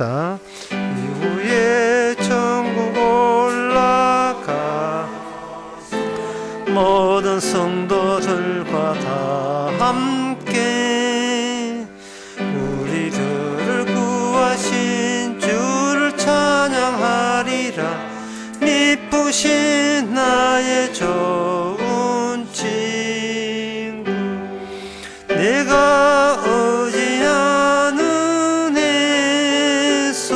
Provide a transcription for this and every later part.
합시다. 이후에 천국 올라가 모든 성도들과 다 함께 우리들을 구하신 주를 찬양하리라. 미쁘신 나의 좋은 친구, 내가 의지하는 예수,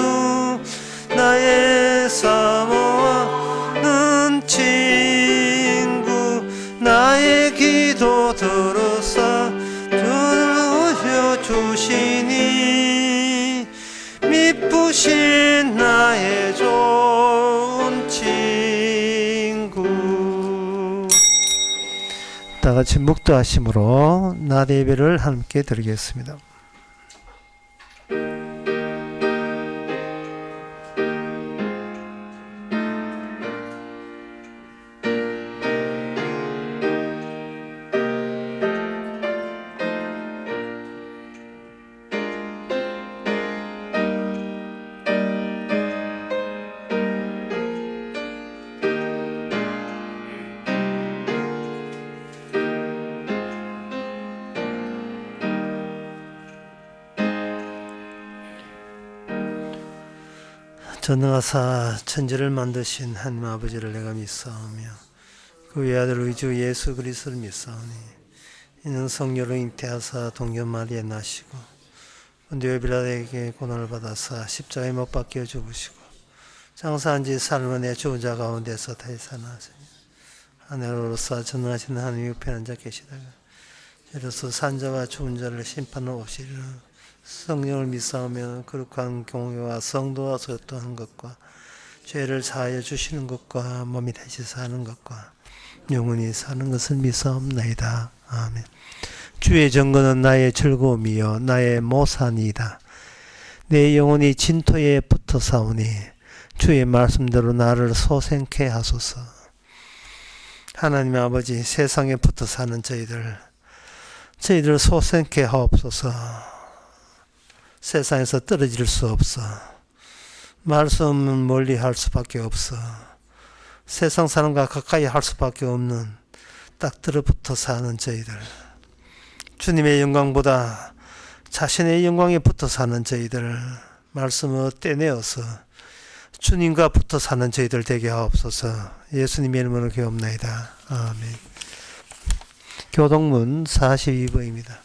나의 사모하는 친구, 나의 기도 들으사 주를 주시니 미쁘신 나의 좋은 친구. 다같이 묵도하심으로 낮 예배를 함께 드리겠습니다. 전능하사 천지를 만드신 하나님 아버지를 내가 믿사오며 그 외아들 우리 주 예수 그리스도를 믿사오니 이는 성령으로 잉태하사 동전 마리아에 나시고 본디오 빌라도에게 고난을 받아사 십자가에 못 박혀 죽으시고 장사한 지 사흘 만에 죽은 자 가운데서 다시 살아나시니 하늘로서 전능하신 하나님 우편한 자 계시다가 이로써 산자와 죽은 자를 심판하러 오시리라. 성령을 믿사오며 거룩한 공회와 성도와 소통하는 것과 죄를 사하여 주시는 것과 몸이 다시 사는 것과 영원히 사는 것을 믿사옵나이다. 아멘. 주의 정거는 나의 즐거움이요 나의 모산이다. 내 영혼이 진토에 붙어 사오니 주의 말씀대로 나를 소생케 하소서. 하나님 아버지, 세상에 붙어 사는 저희들 소생케 하옵소서. 세상에서 떨어질 수 없어. 말씀은 멀리 할 수밖에 없어. 세상 사람과 가까이 할 수밖에 없는 딱 들어붙어 사는 저희들, 주님의 영광보다 자신의 영광에 붙어 사는 저희들, 말씀을 떼내어서 주님과 붙어 사는 저희들 되게 하옵소서. 예수님의 이름으로 기도합나이다. 아멘. 교동문 42번입니다.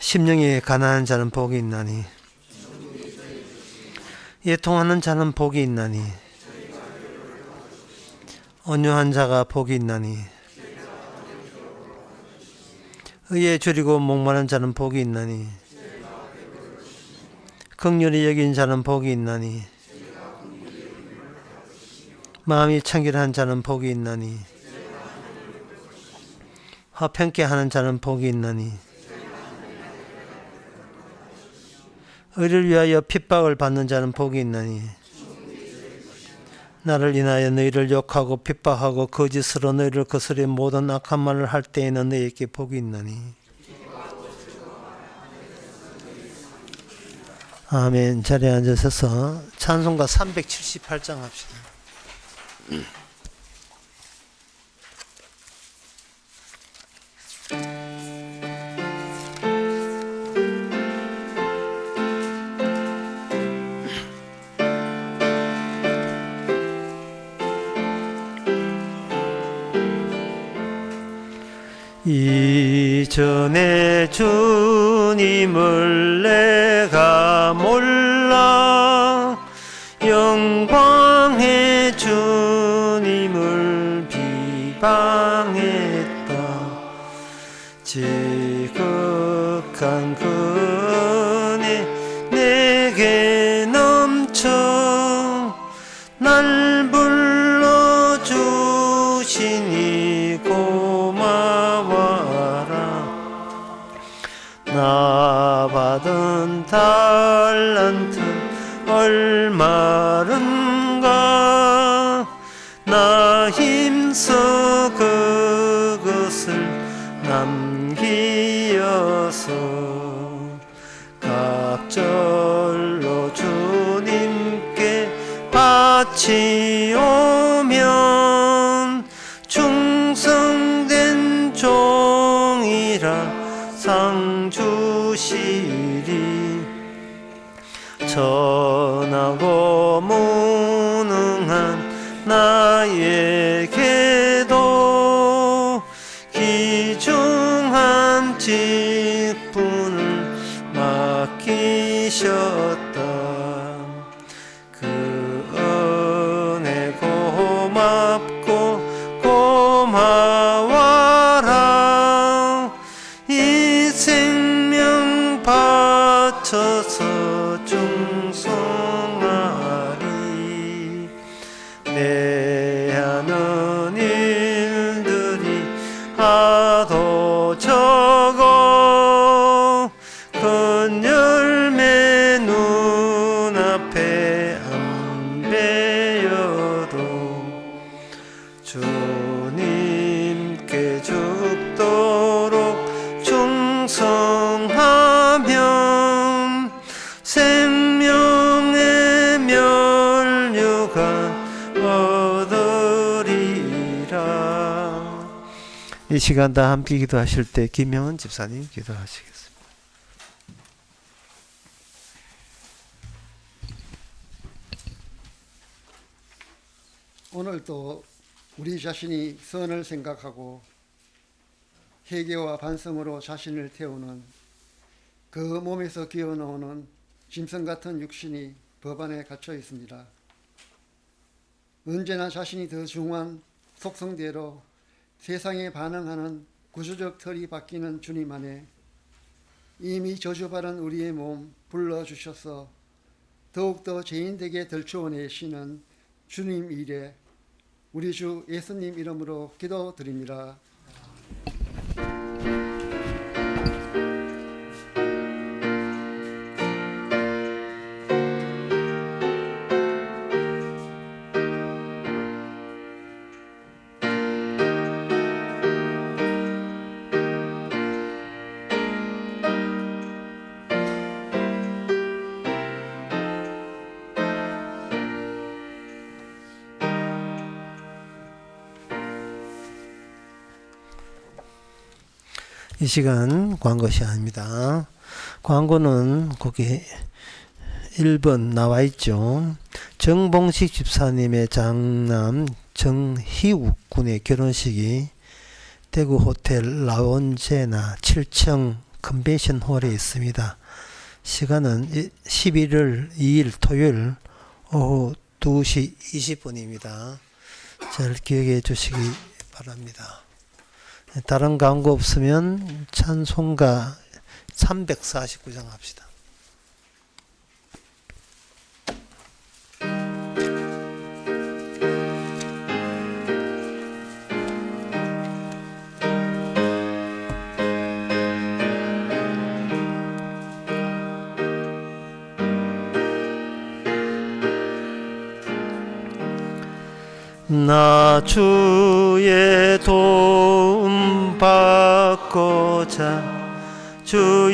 심령이 가난한 자는 복이 있나니 예통하는 자는 복이 있나니 온유한 자가 복이 있나니 의에 줄이고 목마른 자는 복이 있나니 긍휼히 여긴 자는 복이 있나니 마음이 청결한 자는 복이 있나니 화평케 하는 자는 복이 있나니 의를 위하여 핍박을 받는 자는 복이 있나니 나를 인하여 너희를 욕하고 핍박하고 거짓으로 너희를 거스려 모든 악한 말을 할 때에는 너희에게 복이 있나니. 아멘. 자리에 앉으셔서 찬송가 378장 합시다. 이전에 주님을 내가 몰라 영광의 주님을 비방했다. 지극한 은혜 내게 넘쳐 날 불러주시니 나 받은 달란트 얼마른가 나 나 힘써 그것을 남기어서 갑절로 주님께 바치오면 충성된 종이라 상 주시리. 전하고 무능한 나에게도 귀중한 직분을 맡기셨다. 그 은혜 고맙고 고마워라. 이 생명 바쳐서 충성하리. 내 하는 일들이 하도 적어 큰 열매 눈앞에 안 베어도 주님께 죽도록 충성하면 생명의 면류관 얻으리라. 이 시간 다 함께 기도하실 때 김영은 집사님 기도하시겠습니다. 오늘도 우리 자신이 선을 생각하고 회개와 반성으로 자신을 태우는 그 몸에서 기어나오는 짐승 같은 육신이 법안에 갇혀 있습니다. 언제나 자신이 더 중요한 속성대로 세상에 반응하는 구조적 틀이 바뀌는 주님 안에 이미 저주받은 우리의 몸 불러주셔서 더욱더 죄인되게 들추어내시는 주님 일에 우리 주 예수님 이름으로 기도드립니다. 이 시간 광고 시간입니다. 광고는 거기 1번 나와 있죠. 정봉식 집사님의 장남 정희욱 군의 결혼식이 대구 호텔 라운제나 7층 컨벤션 홀에 있습니다. 시간은 11월 2일 토요일 오후 2시 20분입니다. 잘 기억해 주시기 바랍니다. 다른 광고 없으면 찬송가 349장 합시다. 나 주의 도움 받고자 주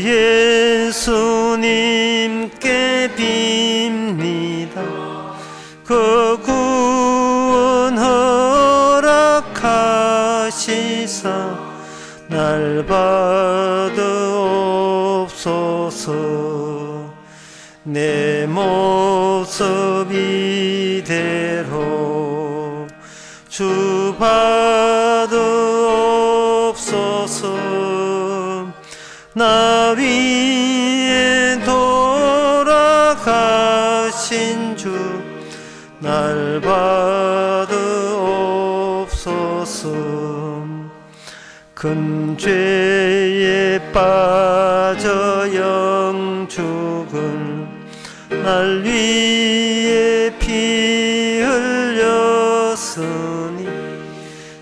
예수님께 빕니다. 그 구원 허락하시사 날 받으옵소서. 내 모습 이대로 주 받으옵소서. 나 위에 돌아가신 주 날 받으옵소서. 큰 죄에 빠져 영죽은 날 위해 피 흘렸으니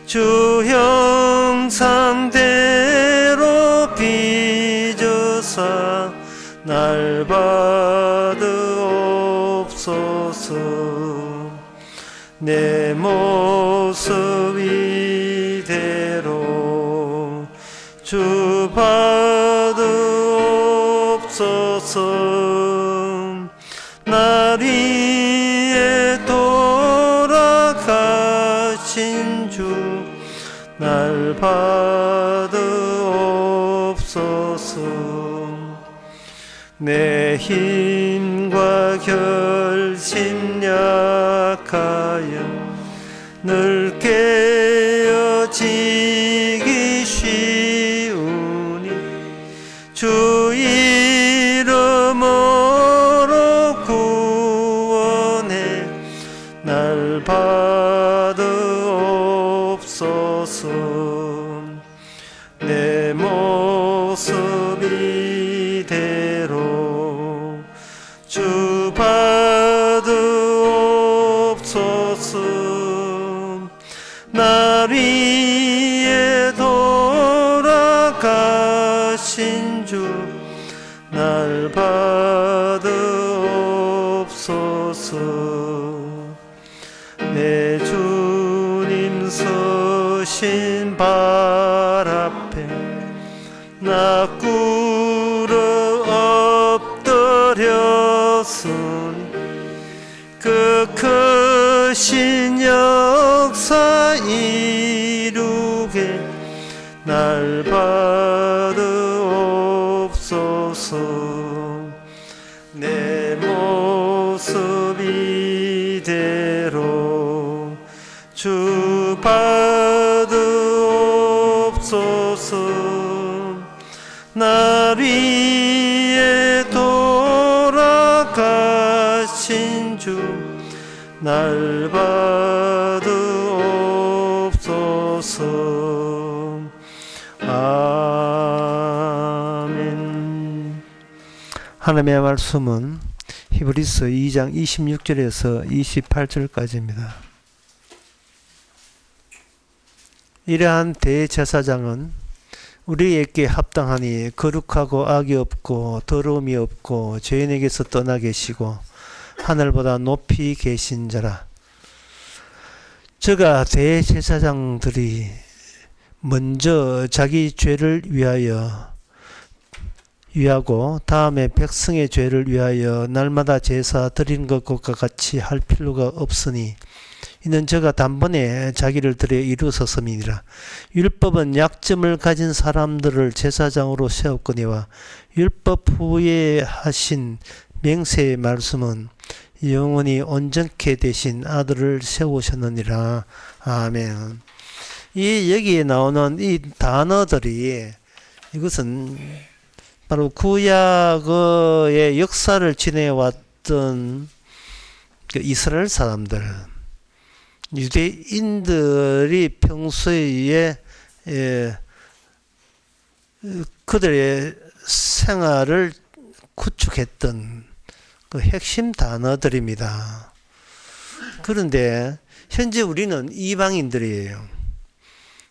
주 형상대로 빚어사 날 받으옵소서. 내 모습 주 받으옵소서. 날 위해 돌아가신 주 날 받으옵소서. 내 힘과 결심 약하여 늘 깨어지기 쉬우니 주 이름으로 구원해 날 받으옵소서. 내 모습 이대로 주 받으옵소서. 날 위해 돌아가신 주 날 받으옵소서. 내 주님 서신 발 앞에 나 꿇어 엎드렸으니 그 크신 역사 이루게 날 받으옵소서. 내 모습 이대로 주 받으옵소서. 날 위해 돌아가신 주 날 받으옵소서. 아멘. 하나님의 말씀은 히브리서 2장 26절에서 28절까지입니다. 이러한 대제사장은 우리에게 합당하니 거룩하고 악이 없고 더러움이 없고 죄인에게서 떠나 계시고 하늘보다 높이 계신 자라. 저가 대제사장들이 먼저 자기 죄를 위하고 다음에 백성의 죄를 위하여 날마다 제사 드리는 것과 같이 할 필요가 없으니 이는 저가 단번에 자기를 들여 이루었음이니라. 율법은 약점을 가진 사람들을 제사장으로 세웠거니와 율법 후에 하신 맹세의 말씀은 영원히 온전케 되신 아들을 세우셨느니라. 아멘. 이 여기에 나오는 이 단어들이 이것은 바로 구약의 역사를 지내왔던 그 이스라엘 사람들, 유대인들이 평소에 그들의 생활을 구축했던 그 핵심 단어들입니다. 그런데 현재 우리는 이방인들이에요.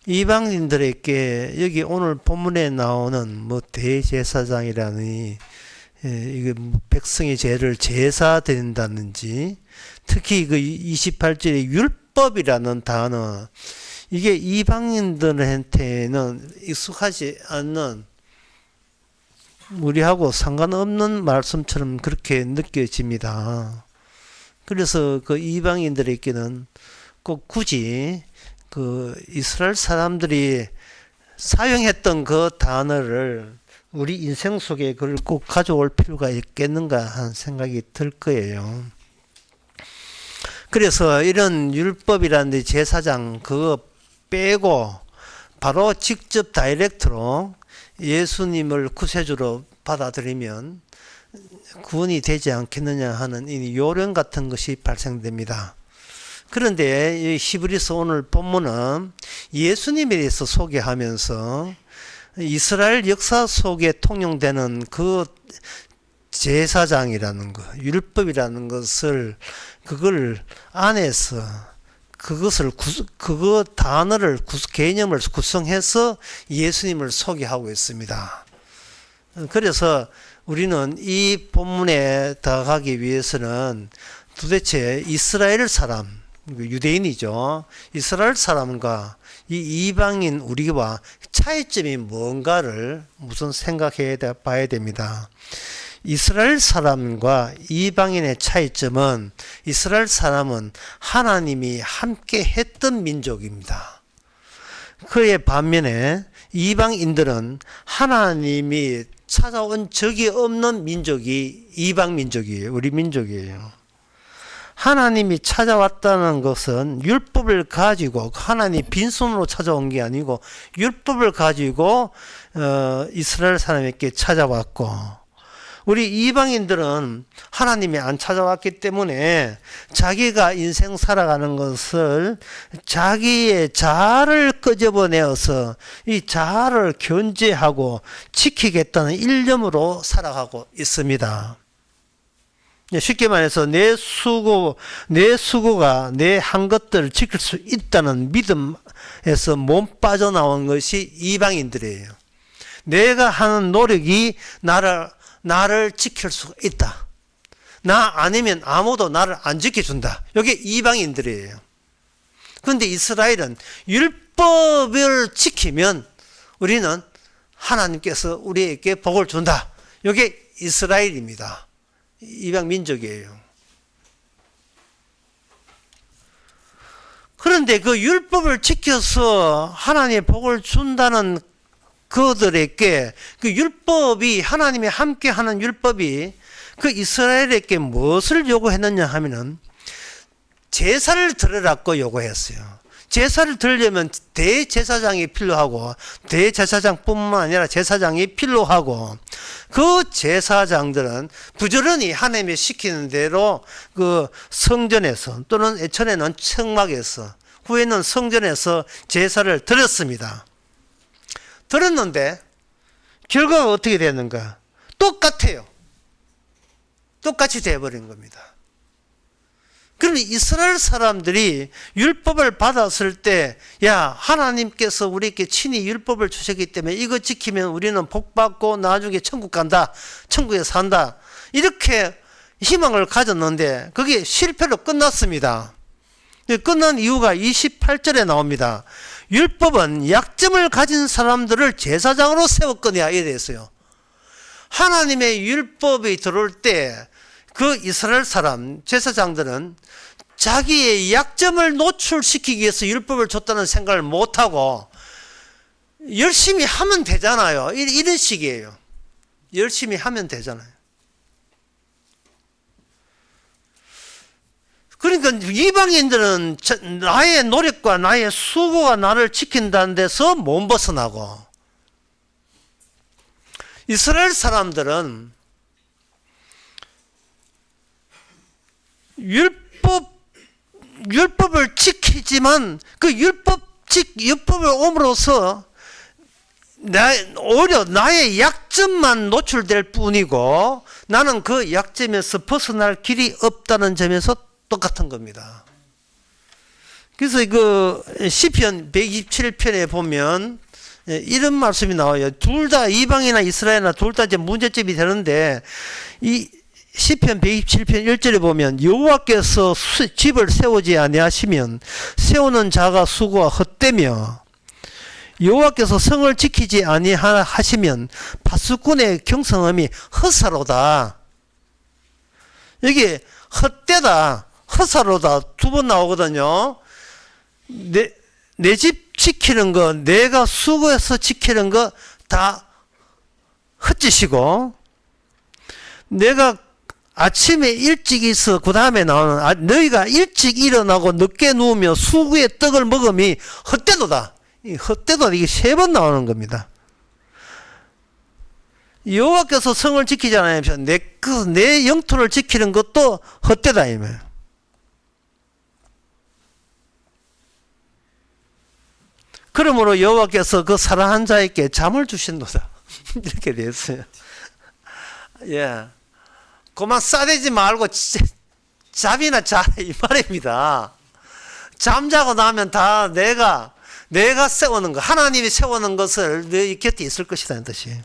이방인들에게 여기 오늘 본문에 나오는 뭐 대제사장이라니 이게 백성의 죄를 제사 드린다든지 특히 그 28절에 율법이라는 단어, 이게 이방인들한테는 익숙하지 않는, 우리하고 상관없는 말씀처럼 그렇게 느껴집니다. 그래서 그 이방인들에게는 꼭 굳이 그 이스라엘 사람들이 사용했던 그 단어를 우리 인생 속에 그걸 꼭 가져올 필요가 있겠는가 하는 생각이 들 거예요. 그래서 이런 율법이라든지 제사장 그거 빼고 바로 직접 다이렉트로 예수님을 구세주로 받아들이면 구원이 되지 않겠느냐 하는 이 요령 같은 것이 발생됩니다. 그런데 이 히브리서 오늘 본문은 예수님에 대해서 소개하면서 이스라엘 역사 속에 통용되는 그 제사장이라는 것, 율법이라는 것을 그걸 안에서 그것을 그거 단어를 개념을 구성해서 예수님을 소개하고 있습니다. 그래서 우리는 이 본문에 다가가기 위해서는 도대체 이스라엘 사람, 유대인이죠. 이스라엘 사람과 이 이방인 우리와 차이점이 뭔가를 우선 생각해 봐야 됩니다. 이스라엘 사람과 이방인의 차이점은 이스라엘 사람은 하나님이 함께 했던 민족입니다. 그에 반면에 이방인들은 하나님이 찾아온 적이 없는 민족이 이방 민족이에요. 우리 민족이에요. 하나님이 찾아왔다는 것은 율법을 가지고 하나님이 빈손으로 찾아온 게 아니고 율법을 가지고 이스라엘 사람에게 찾아왔고, 우리 이방인들은 하나님이 안 찾아왔기 때문에 자기가 인생 살아가는 것을 자기의 자아를 끄집어내어서 이 자아를 견제하고 지키겠다는 일념으로 살아가고 있습니다. 쉽게 말해서 내 수고가 내 한 것들을 지킬 수 있다는 믿음에서 몸 빠져나온 것이 이방인들이에요. 내가 하는 노력이 나를 지킬 수가 있다. 나 아니면 아무도 나를 안 지켜준다. 이게 이방인들이에요. 그런데 이스라엘은 율법을 지키면 우리는 하나님께서 우리에게 복을 준다. 이게 이스라엘입니다. 이방 민족이에요. 그런데 그 율법을 지켜서 하나님의 복을 준다는 그들에게 그 율법이, 하나님이 함께 하는 율법이 그 이스라엘에게 무엇을 요구했느냐 하면은 제사를 드리라고 요구했어요. 제사를 드리려면 대제사장이 필요하고, 대제사장뿐만 아니라 제사장이 필요하고, 그 제사장들은 부지런히 하나님이 시키는 대로 그 성전에서, 또는 예전에는 청막에서, 후에는 성전에서 제사를 드렸습니다. 들었는데 결과가 어떻게 되는가? 똑같아요. 똑같이 되어버린 겁니다. 그러면 이스라엘 사람들이 율법을 받았을 때, 야, 하나님께서 우리에게 친히 율법을 주셨기 때문에 이거 지키면 우리는 복받고 나중에 천국 간다, 천국에 산다, 이렇게 희망을 가졌는데 그게 실패로 끝났습니다. 끝난 이유가 28절에 나옵니다. 율법은 약점을 가진 사람들을 제사장으로 세웠거니와 이래 됐어요. 하나님의 율법이 들어올 때 그 이스라엘 사람 제사장들은 자기의 약점을 노출시키기 위해서 율법을 줬다는 생각을 못하고 열심히 하면 되잖아요. 이런 식이에요. 열심히 하면 되잖아요. 그러니까 이방인들은 나의 노력과 나의 수고가 나를 지킨다는 데서 못 벗어나고, 이스라엘 사람들은 율법을 지키지만 그 율법을 옴으로써 오히려 나의 약점만 노출될 뿐이고 나는 그 약점에서 벗어날 길이 없다는 점에서 똑같은 겁니다. 그래서 그 시편 127편에 보면 이런 말씀이 나와요. 둘 다 이방이나 이스라엘이나 둘 다 이제 문제점이 되는데, 이 시편 127편 1절에 보면 여호와께서 집을 세우지 아니하시면 세우는 자가 수고가 헛되며, 여호와께서 성을 지키지 아니하시면 파수꾼의 경성함이 헛사로다. 여기 헛되다, 헛사로다 두 번 나오거든요. 내 집 지키는 거, 내가 수고해서 지키는 거 다 헛짓이고, 내가 아침에 일찍 있어 그 다음에 나오는 너희가 일찍 일어나고 늦게 누우며 수구의 떡을 먹음이 헛되도다. 이 헛되도다, 이게 3번 나오는 겁니다. 여호와께서 성을 지키지 않으면 내 영토를 지키는 것도 헛되다 이 말. 그러므로 여호와께서 그 사랑한 자에게 잠을 주신도다. 이렇게 됐어요. 예. 그만 싸대지 말고 잠이나 자라 이 말입니다. 잠자고 나면 다 내가 세우는 거, 하나님이 세우는 것을 너희 곁에 있을 것이라는 뜻이에요.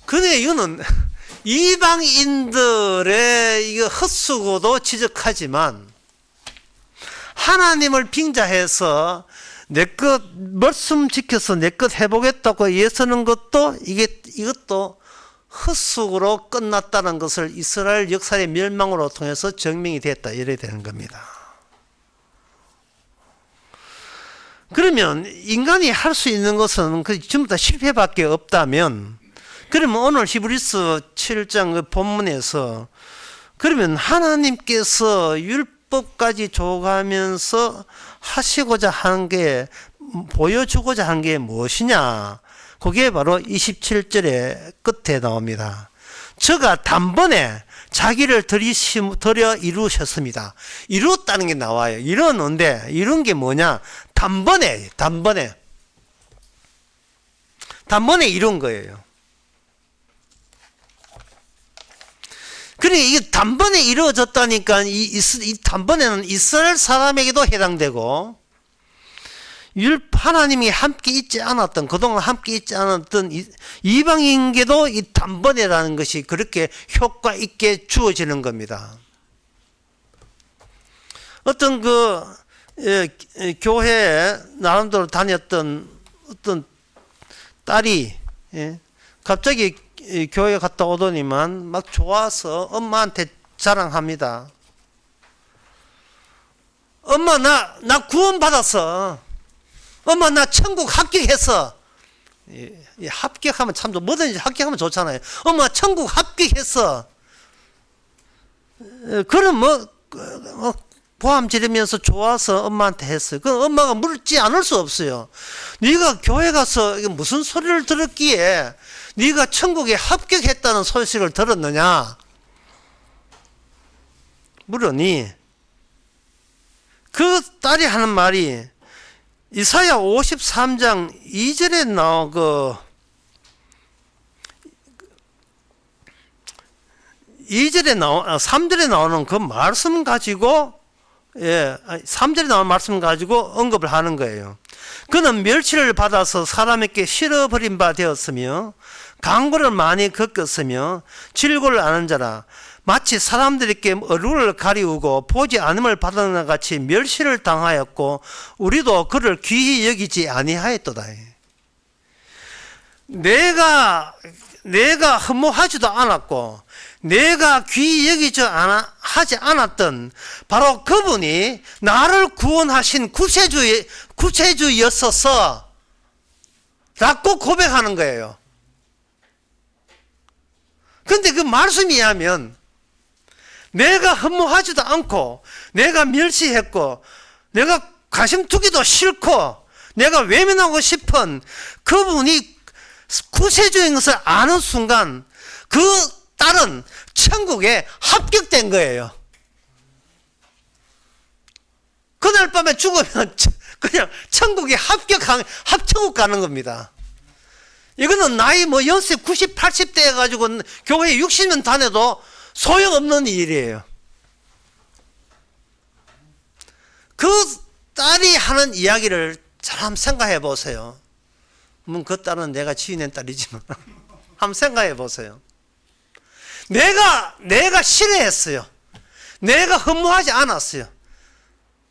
근데 이거는 이방인들의 이거 헛수고도 지적하지만 하나님을 빙자해서 내 것 말씀 지켜서 내 것 해보겠다고 애쓰는 것도 이것도 헛수고로 끝났다는 것을 이스라엘 역사의 멸망으로 통해서 증명이 됐다 이래야 되는 겁니다. 그러면 인간이 할 수 있는 것은 전부 다 실패밖에 없다면, 그러면 오늘 히브리서 7장 그 본문에서 그러면 하나님께서 율법까지 줘가면서 하시고자 하는 게, 보여주고자 하는 게 무엇이냐? 그게 바로 27절의 끝에 나옵니다. 저가 단번에 자기를 들여 이루셨습니다. 이루었다는 게 나와요. 이루었는데 이룬 게 뭐냐? 단번에 이룬 거예요. 그러니까 이게 단번에 이루어졌다니까 이 단번에는 이스라엘 사람에게도 해당되고, 하나님이 함께 있지 않았던, 그동안 함께 있지 않았던 이방인에게도 이 단번에라는 것이 그렇게 효과 있게 주어지는 겁니다. 어떤 교회에 나름대로 다녔던 어떤 딸이 갑자기 교회 갔다 오더니만 막 좋아서 엄마한테 자랑합니다. 엄마 나 구원 받았어. 엄마 나 천국 합격했어. 합격하면 참 뭐든지 합격하면 좋잖아요. 엄마 천국 합격했어. 그럼 보암 지르면서 좋아서 엄마한테 했어요. 그 엄마가 묻지 않을 수 없어요. 네가 교회 가서 무슨 소리를 들었기에 네가 천국에 합격했다는 소식을 들었느냐? 물으니 그 딸이 하는 말이 이사야 53장 2절에 나온 3절에 나오는 그 말씀 가지고, 3절에 나오는 말씀 가지고 언급을 하는 거예요. 그는 멸치를 받아서 사람에게 실어버린 바 되었으며 강고를 많이 겪었으며 질고를 아는 자라. 마치 사람들에게 얼굴을 가리우고 보지 않음을 받은 것 같이 멸시를 당하였고 우리도 그를 귀히 여기지 아니하였도다. 내가 흠모하지도 않았고 내가 귀히 여기지 하지 않았던 바로 그분이 나를 구원하신 구세주였어서 라고 고백하는 거예요. 근데 그 말씀이 하면 내가 흠모하지도 않고 내가 멸시했고 내가 가심 두기도 싫고 내가 외면하고 싶은 그분이 구세주인 것을 아는 순간 그 딸은 천국에 합격된 거예요. 그날 밤에 죽으면 그냥 천국에 합천국 가는 겁니다. 이거는 나이 연세 90, 80대 해가지고 교회에 60년 다녀도 소용없는 일이에요. 그 딸이 하는 이야기를 잘 한번 생각해 보세요. 그 딸은 내가 지어낸 딸이지만 한번 생각해 보세요. 내가 싫어했어요. 내가 흠모하지 않았어요.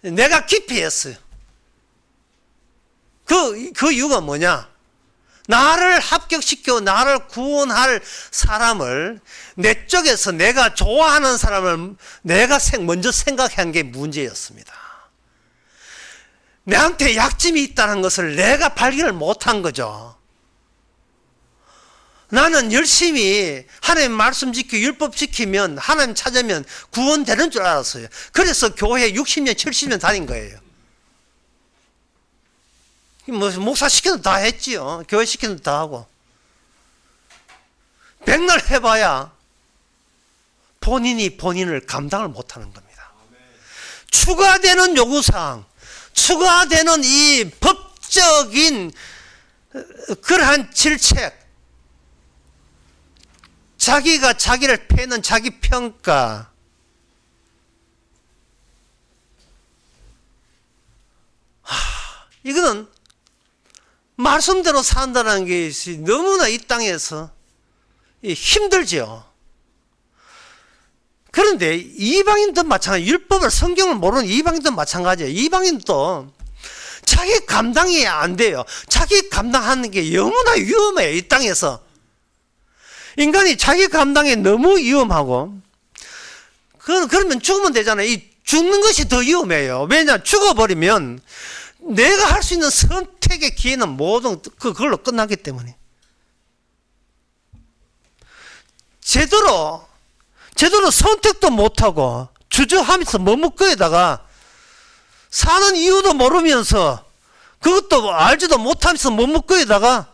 내가 기피했어요. 그 이유가 뭐냐? 나를 합격시켜 나를 구원할 사람을 내 쪽에서 내가 좋아하는 사람을 내가 먼저 생각한 게 문제였습니다. 내한테 약점이 있다는 것을 내가 발견을 못한 거죠. 나는 열심히 하나님 말씀 지키고 율법 지키면 하나님 찾으면 구원되는 줄 알았어요. 그래서 교회 60년 70년 다닌 거예요. 목사 시키는 다 했지요. 교회 시키는 다 하고. 백날 해봐야 본인이 본인을 감당을 못하는 겁니다. 추가되는 요구사항, 추가되는 이 법적인 그러한 질책, 자기가 자기를 패는 자기 평가, 이거는 말씀대로 산다는 것이 너무나 이 땅에서 힘들죠. 그런데 이방인도 마찬가지, 율법을 성경을 모르는 이방인도 마찬가지예요. 이방인도 자기 감당이 안 돼요. 자기 감당하는 게 너무나 위험해요. 이 땅에서 인간이 자기 감당이 너무 위험하고, 그러면 죽으면 되잖아요. 이 죽는 것이 더 위험해요. 왜냐, 죽어버리면 내가 할 수 있는 선택의 기회는 모든 그걸로 끝나기 때문에. 제대로 선택도 못하고 주저하면서 머뭇거리다가 사는 이유도 모르면서 그것도 알지도 못하면서 머뭇거리다가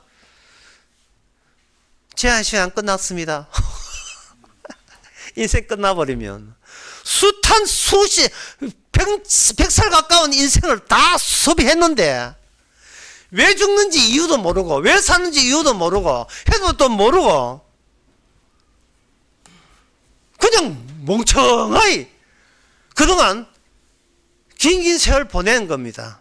제한 시간 끝났습니다. 인생 끝나버리면 숱한 수십 100살 가까운 인생을 다 소비했는데 왜 죽는지 이유도 모르고 왜 사는지 이유도 모르고 해도 모르고 그냥 멍청하게 그동안 긴 세월 보낸 겁니다.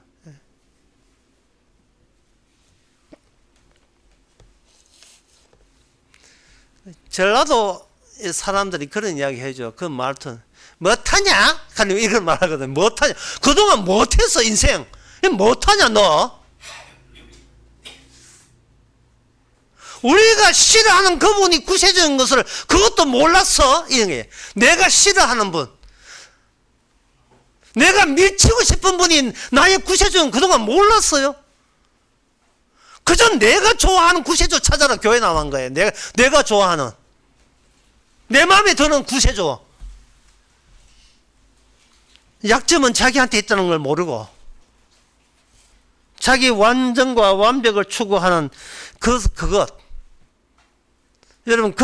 전라도 사람들이 그런 이야기 해줘. 그 말투는 못하냐? 하는 이런 말 하거든. 못하냐? 그동안 못했어, 인생. 못하냐, 너? 우리가 싫어하는 그분이 구세주인 것을 그것도 몰랐어? 이런 게. 내가 싫어하는 분. 내가 밀치고 싶은 분이 나의 구세주인 그동안 몰랐어요? 그저 내가 좋아하는 구세주 찾아라 교회 나온 거예요. 내가 좋아하는. 내 마음에 드는 구세주. 약점은 자기한테 있다는 걸 모르고 자기 완전과 완벽을 추구하는 그것. 여러분,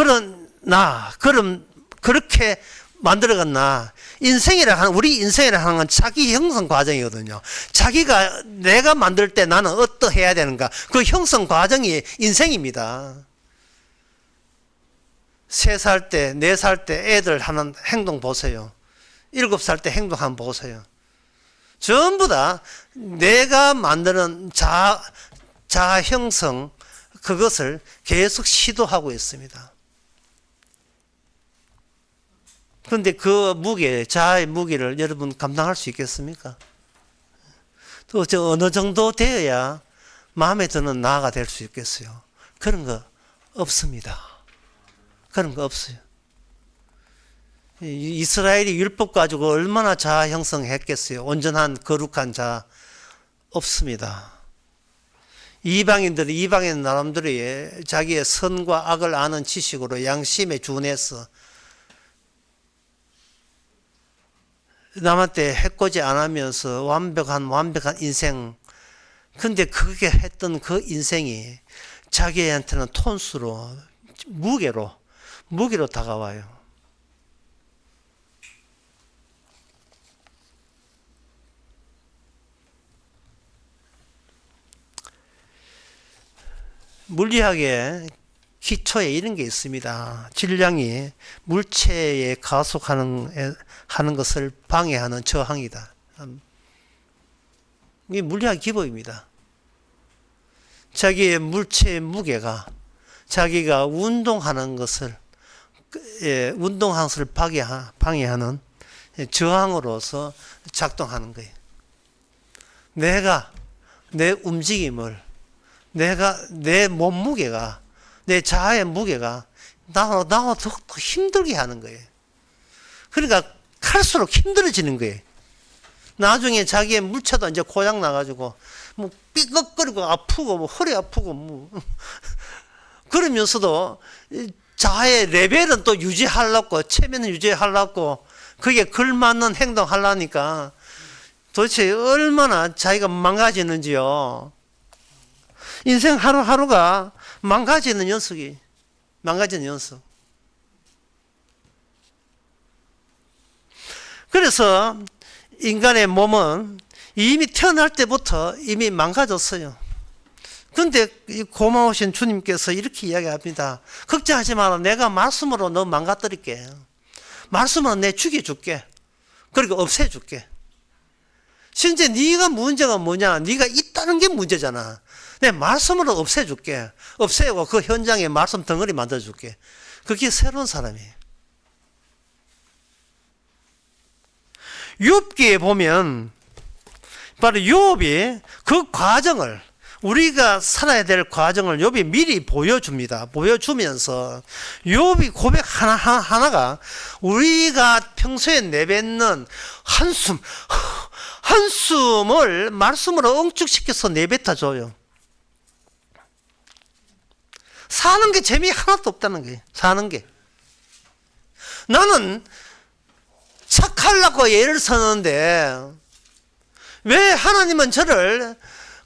그렇게 만들어간 우리 인생이라 하는 건 자기 형성 과정이거든요. 자기가 내가 만들 때 나는 어떠해야 되는가. 그 형성 과정이 인생입니다. 3살 때, 4살 때 애들 하는 행동 보세요. 7살 때 행동 한번 보세요. 전부 다 내가 만드는 자아 형성, 그것을 계속 시도하고 있습니다. 그런데 그 무게, 자아의 무게를 여러분 감당할 수 있겠습니까? 또 어느 정도 되어야 마음에 드는 나가 될 수 있겠어요? 그런 거 없습니다. 그런 거 없어요. 이스라엘이 율법 가지고 얼마나 자아 형성했겠어요? 온전한 거룩한 자아 없습니다. 이방인 사람들이 자기의 선과 악을 아는 지식으로 양심에 준해서 남한테 해코지 안 하면서 완벽한 인생. 근데 그게 했던 그 인생이 자기한테는 톤수로, 무게로 다가와요. 물리학의 기초에 이런 게 있습니다. 질량이 물체에 가속하는 것을 방해하는 저항이다. 이게 물리학 기본입니다. 자기의 물체의 무게가 자기가 운동하는 것을 방해하는 저항으로서 작동하는 거예요. 내가 내 움직임을 내 몸무게가, 내 자아의 무게가 나와 더 힘들게 하는 거예요. 그러니까 갈수록 힘들어지는 거예요. 나중에 자기의 물체도 이제 고장 나가지고 뭐 삐걱거리고 아프고 뭐 허리 아프고 뭐 그러면서도 자아의 레벨은 또 유지하려고, 체면은 유지하려고 그게 걸맞는 행동 하려니까 도대체 얼마나 자기가 망가지는지요. 인생 하루하루가 망가지는 연속. 그래서 인간의 몸은 이미 태어날 때부터 이미 망가졌어요. 그런데 고마우신 주님께서 이렇게 이야기합니다. 걱정하지 마라. 내가 말씀으로 너 망가뜨릴게. 말씀으로 내 죽여줄게. 그리고 없애줄게. 실제 네가 문제가 뭐냐? 네가 있다는 게 문제잖아. 내 말씀으로 없애줄게. 없애고 그 현장에 말씀 덩어리 만들어줄게. 그게 새로운 사람이에요. 욥기에 보면 바로 욥이 그 과정을, 우리가 살아야 될 과정을 욥이 미리 보여줍니다. 보여주면서 욥이 고백 하나하나가 우리가 평소에 내뱉는 한숨을 말씀으로 응축시켜서 내뱉어줘요. 사는 게 재미 하나도 없다는 거예요. 사는 게. 나는 착하려고 예를 서는데 왜 하나님은 저를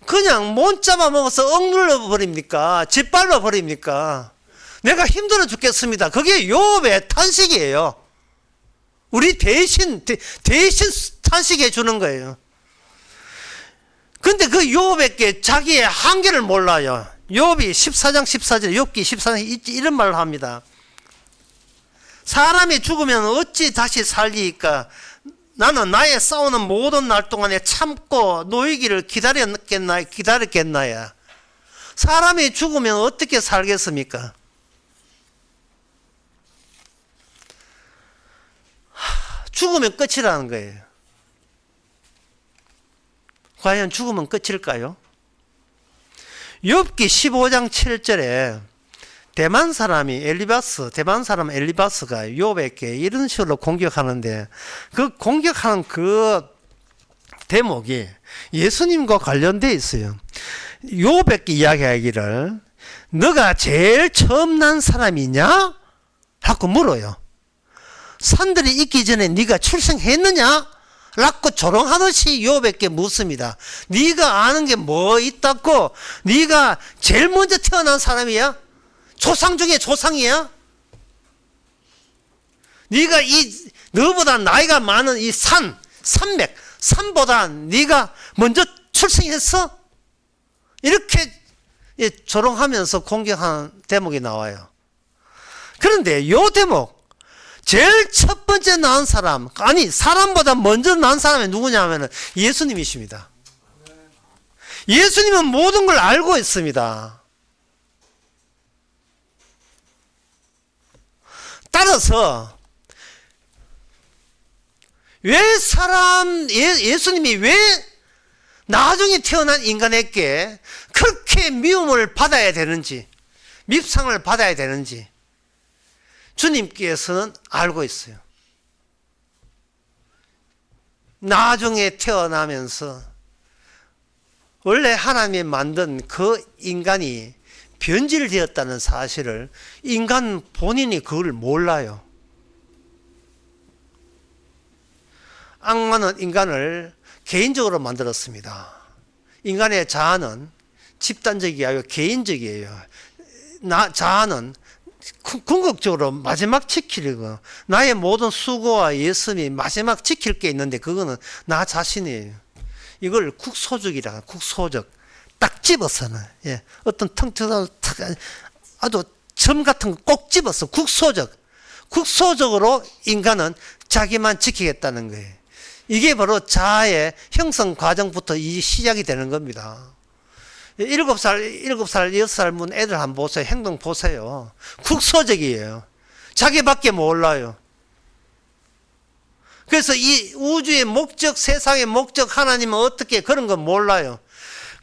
그냥 못 잡아먹어서 억눌러 버립니까? 짓밟아 버립니까? 내가 힘들어 죽겠습니다. 그게 욥의 탄식이에요. 우리 대신 탄식해 주는 거예요. 근데 그 욥에게 자기의 한계를 몰라요. 욥이 14장 14절, 욥기 14장 이런 말을 합니다. 사람이 죽으면 어찌 다시 살리까? 나는 나의 싸우는 모든 날 동안에 참고 놓이기를 기다렸겠나야. 사람이 죽으면 어떻게 살겠습니까? 죽으면 끝이라는 거예요. 과연 죽으면 끝일까요? 욥기 15장 7절에 대만 사람 엘리바스가 욥에게 이런 식으로 공격하는데, 그 공격하는 그 대목이 예수님과 관련되어 있어요. 욥에게 이야기하기를 너가 제일 처음 난 사람이냐? 하고 물어요. 산들이 있기 전에 네가 출생했느냐? 라고 조롱하듯이 욥에게 묻습니다. 네가 아는 게 뭐 있다고? 네가 제일 먼저 태어난 사람이야? 조상 중에 조상이야? 네가 너보다 나이가 많은 이 산보다 네가 먼저 출생했어? 이렇게 조롱하면서 공격하는 대목이 나와요. 그런데 이 대목, 제일 첫 번째 낳은 사람, 아니 사람보다 먼저 낳은 사람이 누구냐면 예수님이십니다. 예수님은 모든 걸 알고 있습니다. 따라서 예수님이 왜 나중에 태어난 인간에게 그렇게 미움을 받아야 되는지, 밉상을 받아야 되는지 주님께서는 알고 있어요. 나중에 태어나면서 원래 하나님이 만든 그 인간이 변질되었다는 사실을 인간 본인이 그걸 몰라요. 악마는 인간을 개인적으로 만들었습니다. 인간의 자아는 집단적이 아니고 개인적이에요. 자아는 궁극적으로 마지막 지키려고, 나의 모든 수고와 예습이 마지막 지킬 게 있는데 그거는 나 자신이에요. 이걸 국소적이라, 국소적. 딱 집어서는, 어떤 텅텅한 아주 점 같은 거 꼭 집어서 국소적으로 인간은 자기만 지키겠다는 거예요. 이게 바로 자아의 형성 과정부터 시작이 되는 겁니다. 7살, 6살 문 애들 한번 보세요. 행동 보세요. 국소적이에요. 자기밖에 몰라요. 그래서 이 우주의 목적, 세상의 목적, 하나님은 어떻게 그런 건 몰라요.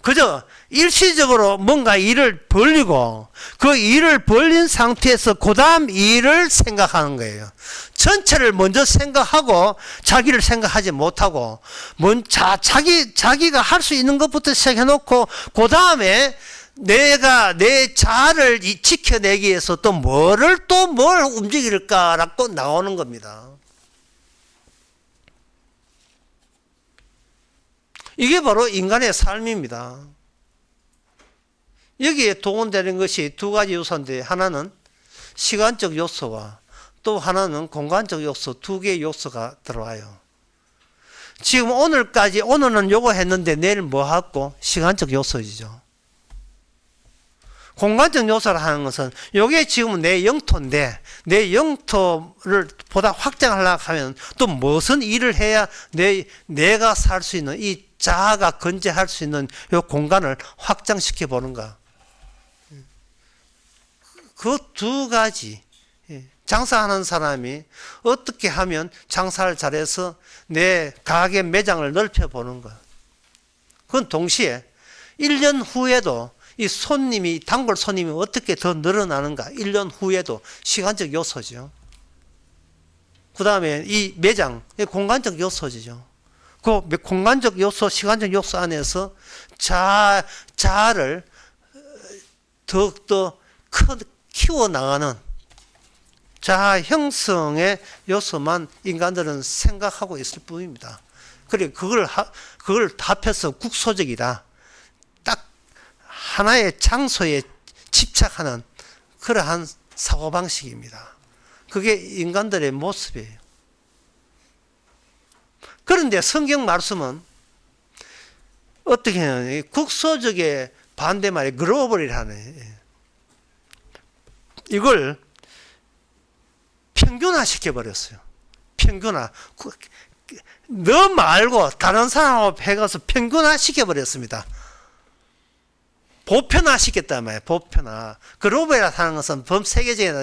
그저 일시적으로 뭔가 일을 벌리고 그 일을 벌린 상태에서 그 다음 일을 생각하는 거예요. 전체를 먼저 생각하고 자기를 생각하지 못하고 자기가 할 수 있는 것부터 시작해 놓고 그 다음에 내가 내 자아를 지켜내기 위해서 또 뭘 움직일까라고 나오는 겁니다. 이게 바로 인간의 삶입니다. 여기에 동원되는 것이 두 가지 요소인데, 하나는 시간적 요소와 또 하나는 공간적 요소, 두 개의 요소가 들어와요. 지금 오늘은 요거 했는데 내일 뭐 하고? 시간적 요소이죠. 공간적 요소를 하는 것은 요게 지금 내 영토인데 내 영토를 보다 확장하려고 하면 또 무슨 일을 해야 내가 살 수 있는, 이 자아가 건재할 수 있는 요 공간을 확장시켜 보는가. 그 두 가지 장사하는 사람이 어떻게 하면 장사를 잘해서 내 가게 매장을 넓혀보는 것. 그건 동시에 1년 후에도 이 손님이, 단골 손님이 어떻게 더 늘어나는가, 1년 후에도 시간적 요소죠. 그 다음에 이 매장, 공간적 요소죠. 그 공간적 요소, 시간적 요소 안에서 자아를 더욱더 키워나가는 자아 형성의 요소만 인간들은 생각하고 있을 뿐입니다. 그리고 그걸 합해서 국소적이다. 딱 하나의 장소에 집착하는 그러한 사고방식입니다. 그게 인간들의 모습이에요. 그런데 성경 말씀은 어떻게 해요? 국소적의 반대말이 글로벌이라는, 이걸 평균화 시켜버렸어요. 평균화. 너 말고 다른 사람하고 해가서 평균화 시켜버렸습니다. 보편화 시켰단 말이에요. 보편화. 글로벌이라 하는 것은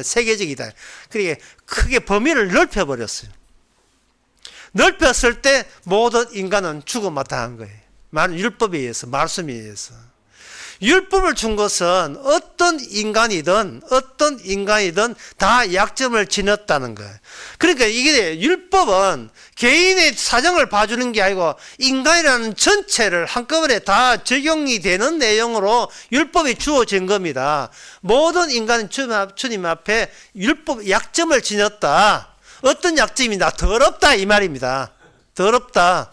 세계적이다. 그러니까 크게 범위를 넓혀버렸어요. 넓혔을 때 모든 인간은 죽어마땅한 거예요. 율법에 의해서, 말씀에 의해서. 율법을 준 것은 어떤 인간이든 다 약점을 지녔다는 거예요. 그러니까 이게 율법은 개인의 사정을 봐주는 게 아니고 인간이라는 전체를 한꺼번에 다 적용이 되는 내용으로 율법이 주어진 겁니다. 모든 인간은 주님 앞에 율법 약점을 지녔다. 어떤 약점이다? 더럽다 이 말입니다. 더럽다.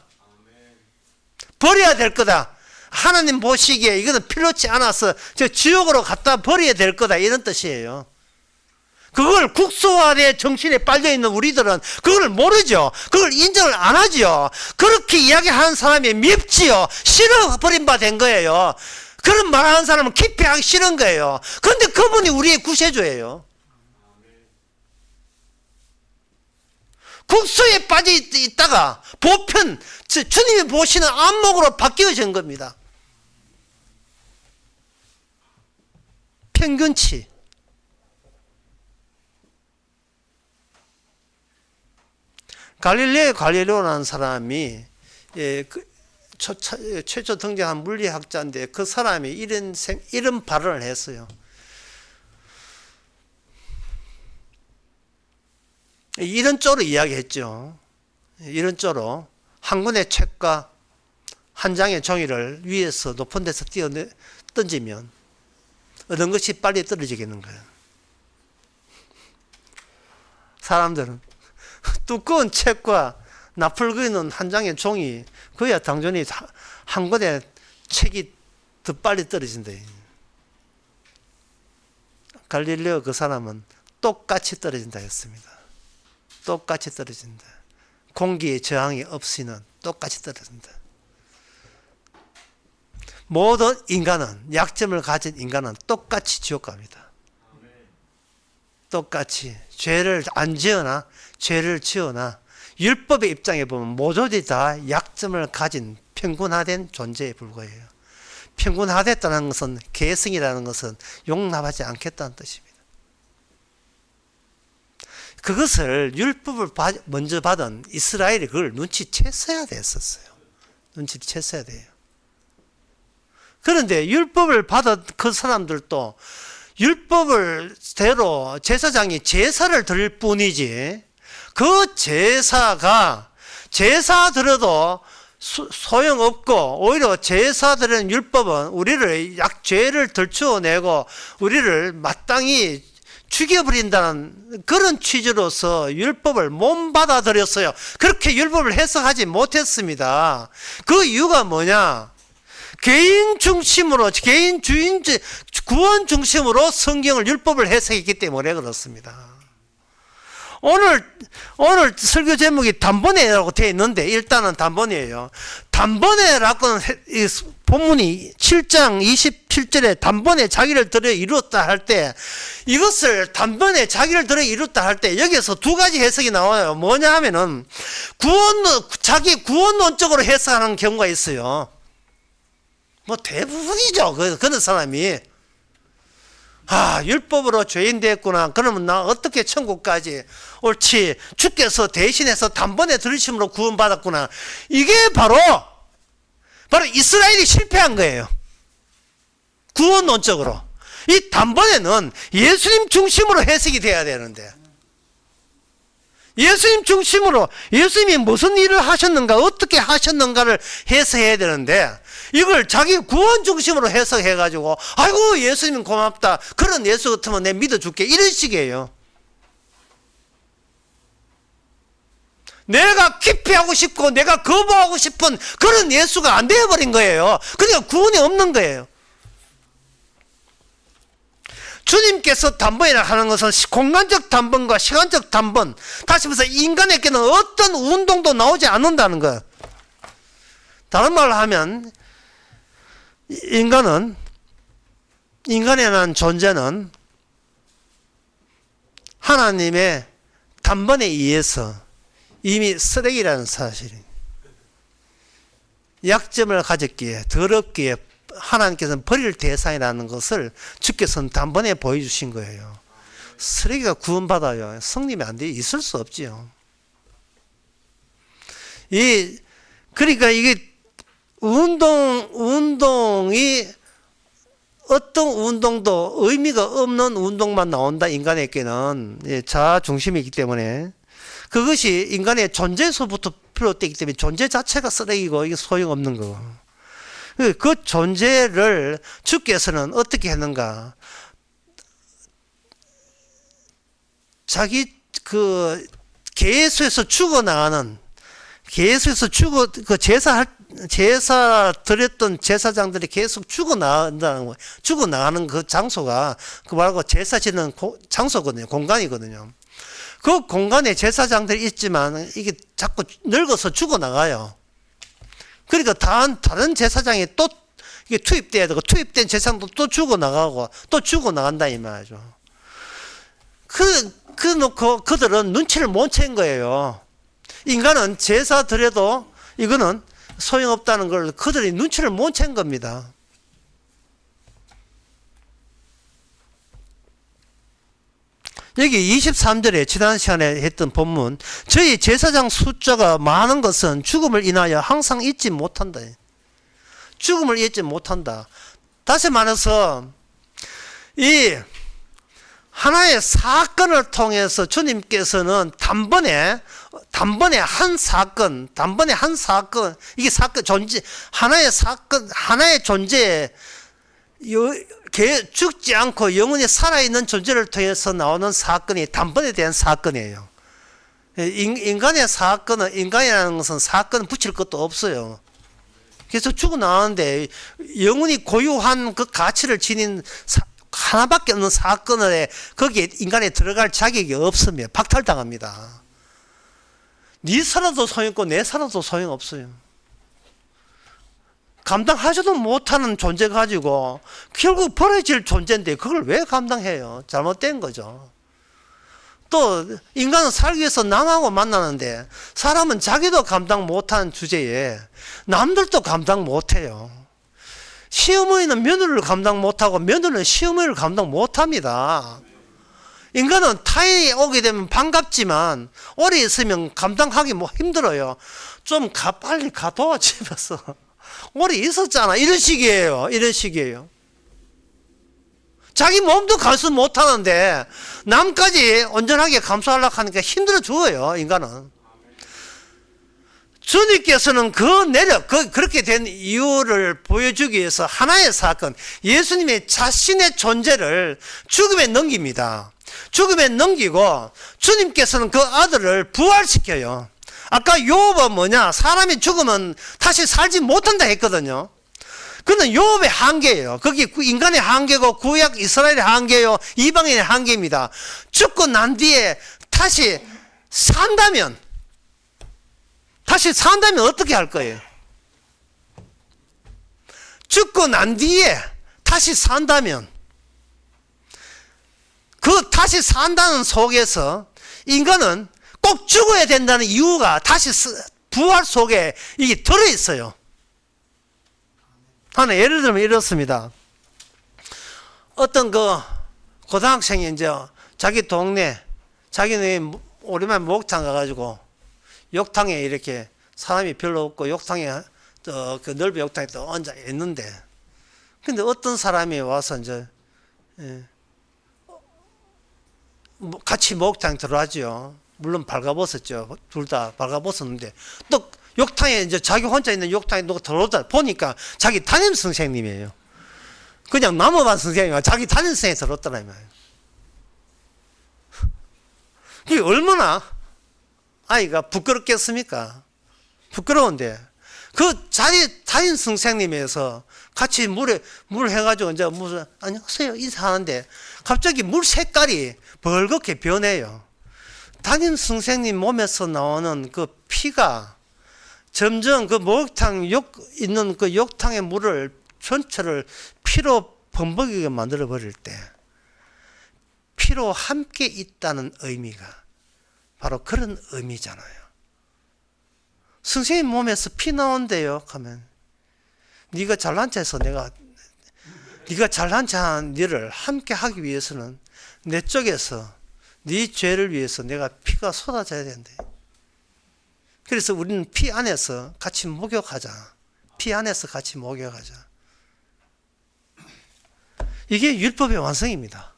버려야 될 거다. 하나님 보시기에 이거는 필요치 않아서 저 지옥으로 갖다 버려야 될 거다, 이런 뜻이에요. 그걸 국소화된 정신에 빨려있는 우리들은 그걸 모르죠. 그걸 인정을 안 하죠. 그렇게 이야기하는 사람이 밉지요. 싫어버린 바 된 거예요. 그런 말하는 사람은 깊이 하기 싫은 거예요. 그런데 그분이 우리의 구세주예요. 국소에 빠져 있다가 보편, 주님이 보시는 안목으로 바뀌어진 겁니다. 평균치. 갈릴레오라는 사람이 최초 등장한 물리학자인데 그 사람이 이런 발언을 했어요. 이런 쪽으로 이야기했죠. 이런 쪽으로 한 권의 책과 한 장의 종이를 위에서 높은 데서 던지면 어떤 것이 빨리 떨어지겠는 거예요. 사람들은 두꺼운 책과 나풀거리는 한 장의 종이 그야 당연히 한 권의 책이 더 빨리 떨어진다. 갈릴레오 그 사람은 똑같이 떨어진다 했습니다. 똑같이 떨어진다. 공기의 저항이 없이는 똑같이 떨어진다. 모든 인간은, 약점을 가진 인간은 똑같이 지옥 갑니다. 똑같이 죄를 안 지으나 죄를 지으나 율법의 입장에 보면 모조리 다 약점을 가진 평균화된 존재에 불과해요. 평균화됐다는 것은, 개성이라는 것은 용납하지 않겠다는 뜻입니다. 그것을 율법을 먼저 받은 이스라엘이 그걸 눈치챘어야 됐었어요. 눈치챘어야 돼요. 그런데 율법을 받은 그 사람들도 율법을 대로 제사장이 제사를 드릴 뿐이지 그 제사 드려도 소용없고 오히려 제사 드리는 율법은 우리를 죄를 덜추어내고 우리를 마땅히 죽여버린다는 그런 취지로서 율법을 못 받아들였어요. 그렇게 율법을 해석하지 못했습니다. 그 이유가 뭐냐? 개인 중심으로, 개인 주인지 구원 중심으로 성경을, 율법을 해석했기 때문에 그렇습니다. 오늘 설교 제목이 단번에라고 되어 있는데 일단은 단번이에요. 단번에라고는 본문이 7장 27절에 단번에 자기를 들여 이루었다 할 때, 이것을 단번에 자기를 들여 이루었다 할 때 여기에서 두 가지 해석이 나와요. 뭐냐 하면은 자기 구원론적으로 해석하는 경우가 있어요. 뭐 대부분이죠. 그런 사람이 율법으로 죄인 됐구나. 그러면 나 어떻게 천국까지? 옳지. 주께서 대신해서 단번에 들으심으로 구원받았구나. 이게 바로 이스라엘이 실패한 거예요. 구원론적으로. 이 단번에는 예수님 중심으로 해석이 돼야 되는데, 예수님 중심으로 예수님이 무슨 일을 하셨는가, 어떻게 하셨는가를 해석해야 되는데, 이걸 자기 구원 중심으로 해석해가지고 아이고 예수님 고맙다, 그런 예수 같으면 내가 믿어줄게, 이런 식이에요. 내가 기피하고 싶고 내가 거부하고 싶은 그런 예수가 안 되어버린 거예요. 그러니까 구원이 없는 거예요. 주님께서 단번이라 하는 것은 공간적 단번과 시간적 단번, 다시 말해서 인간에게는 어떤 운동도 나오지 않는다는 거예요. 다른 말로 하면 인간이라는 존재는 하나님의 단번에 의해서 이미 쓰레기라는 사실이, 약점을 가졌기에, 더럽기에 하나님께서는 버릴 대상이라는 것을 주께서는 단번에 보여주신 거예요. 쓰레기가 구원받아요. 성님이 안 돼 있을 수 없지요. 그러니까 이게 운동이 어떤 운동도 의미가 없는 운동만 나온다. 인간에게는 자아 중심이기 때문에 그것이 인간의 존재에서부터 비롯되기 때문에 존재 자체가 쓰레기고 이게 소용없는 거. 그 존재를 주께서는 어떻게 했는가? 자기 그 계수에서 죽어나가는, 계수에서 제사 드렸던 제사장들이 계속 죽어나간다는 거예요. 죽어나가는 그 장소가 그 말고 제사 지는 장소거든요. 공간이거든요. 그 공간에 제사장들이 있지만 이게 자꾸 늙어서 죽어나가요. 그러니까 다른 제사장이 또 이게 투입돼야 되고, 투입된 제사장도 또 죽어나가고 또 죽어나간다 이 말이죠. 놓고 그들은 눈치를 못 챈 거예요. 인간은 제사 드려도 이거는 소용없다는 걸 그들이 눈치를 못 챈 겁니다. 여기 23절에 지난 시간에 했던 본문, 저희 제사장 숫자가 많은 것은 죽음을 인하여 항상 잊지 못한다. 죽음을 잊지 못한다. 다시 말해서 이 하나의 사건을 통해서 주님께서는 단번에 한 사건, 이게 사건 존재, 하나의 사건, 하나의 존재에 죽지 않고 영원히 살아있는 존재를 통해서 나오는 사건이 단번에 대한 사건이에요. 인간의 사건은, 인간이라는 것은 사건 붙일 것도 없어요. 그래서 죽어나가는데 영원히 고유한 그 가치를 지닌 하나밖에 없는 사건에 거기에 인간이 들어갈 자격이 없으면 박탈당합니다. 네 살아도 소용없고 내 살아도 소용없어요. 감당하지도 못하는 존재 가지고 결국 버려질 존재인데 그걸 왜 감당해요? 잘못된 거죠. 또 인간은 살기 위해서 남하고 만나는데 사람은 자기도 감당 못하는 주제에 남들도 감당 못해요. 시어머니는 며느리를 감당 못하고 며느리는 시어머니를 감당 못합니다. 인간은 타인이 오게 되면 반갑지만 오래 있으면 감당하기 힘들어요. 좀 빨리 가둬 집에서. 오래 있었잖아. 이런 식이에요. 자기 몸도 감수 못하는데 남까지 온전하게 감수하려고 하니까 힘들어 죽어요. 인간은. 주님께서는 그렇게 된 이유를 보여주기 위해서 하나의 사건, 예수님의 자신의 존재를 죽음에 넘깁니다. 죽음에 넘기고 주님께서는 그 아들을 부활시켜요. 아까 욥은 뭐냐? 사람이 죽으면 다시 살지 못한다 했거든요. 그건 욥의 한계예요. 그게 인간의 한계고 구약 이스라엘의 한계요, 이방인의 한계입니다. 죽고 난 뒤에 다시 산다면 어떻게 할 거예요? 죽고 난 뒤에 다시 산다면, 그 다시 산다는 속에서 인간은 꼭 죽어야 된다는 이유가 다시 부활 속에 이게 들어있어요. 하나 예를 들면 이렇습니다. 어떤 고등학생이 이제 자기 자기는 오랜만에 목욕탕 가가지고 욕탕에 이렇게 사람이 별로 없고 욕탕에 그 넓은 욕탕에 또 앉아 있는데, 근데 어떤 사람이 와서 이제 같이 목욕탕 들어가죠. 물론 발가벗었죠. 둘 다 발가벗었는데 또 욕탕에 이제 자기 혼자 있는 욕탕에 누가 들어오다 보니까 자기 담임 선생님이에요. 그냥 남아반 선생님이 자기 담임 선생님이 들어왔더라 이 말이에요. 그게 얼마나 아이가 부끄럽겠습니까? 부끄러운데 그 자기 담임 선생님에서 같이 물 해가지고 이제 무슨 안녕하세요 인사하는데 갑자기 물 색깔이 벌겋게 변해요. 담임 선생님 몸에서 나오는 그 피가 점점 그 목욕탕 있는 그 욕탕의 물을 전체를 피로 범벅이게 만들어 버릴 때 피로 함께 있다는 의미가 바로 그런 의미잖아요. 선생님 몸에서 피 나온대요 하면 네가 잘난 체해서 네가 잘난 체한 일을 함께 하기 위해서는 내 쪽에서 네 죄를 위해서 내가 피가 쏟아져야 된대. 그래서 우리는 피 안에서 같이 목욕하자. 피 안에서 같이 목욕하자. 이게 율법의 완성입니다.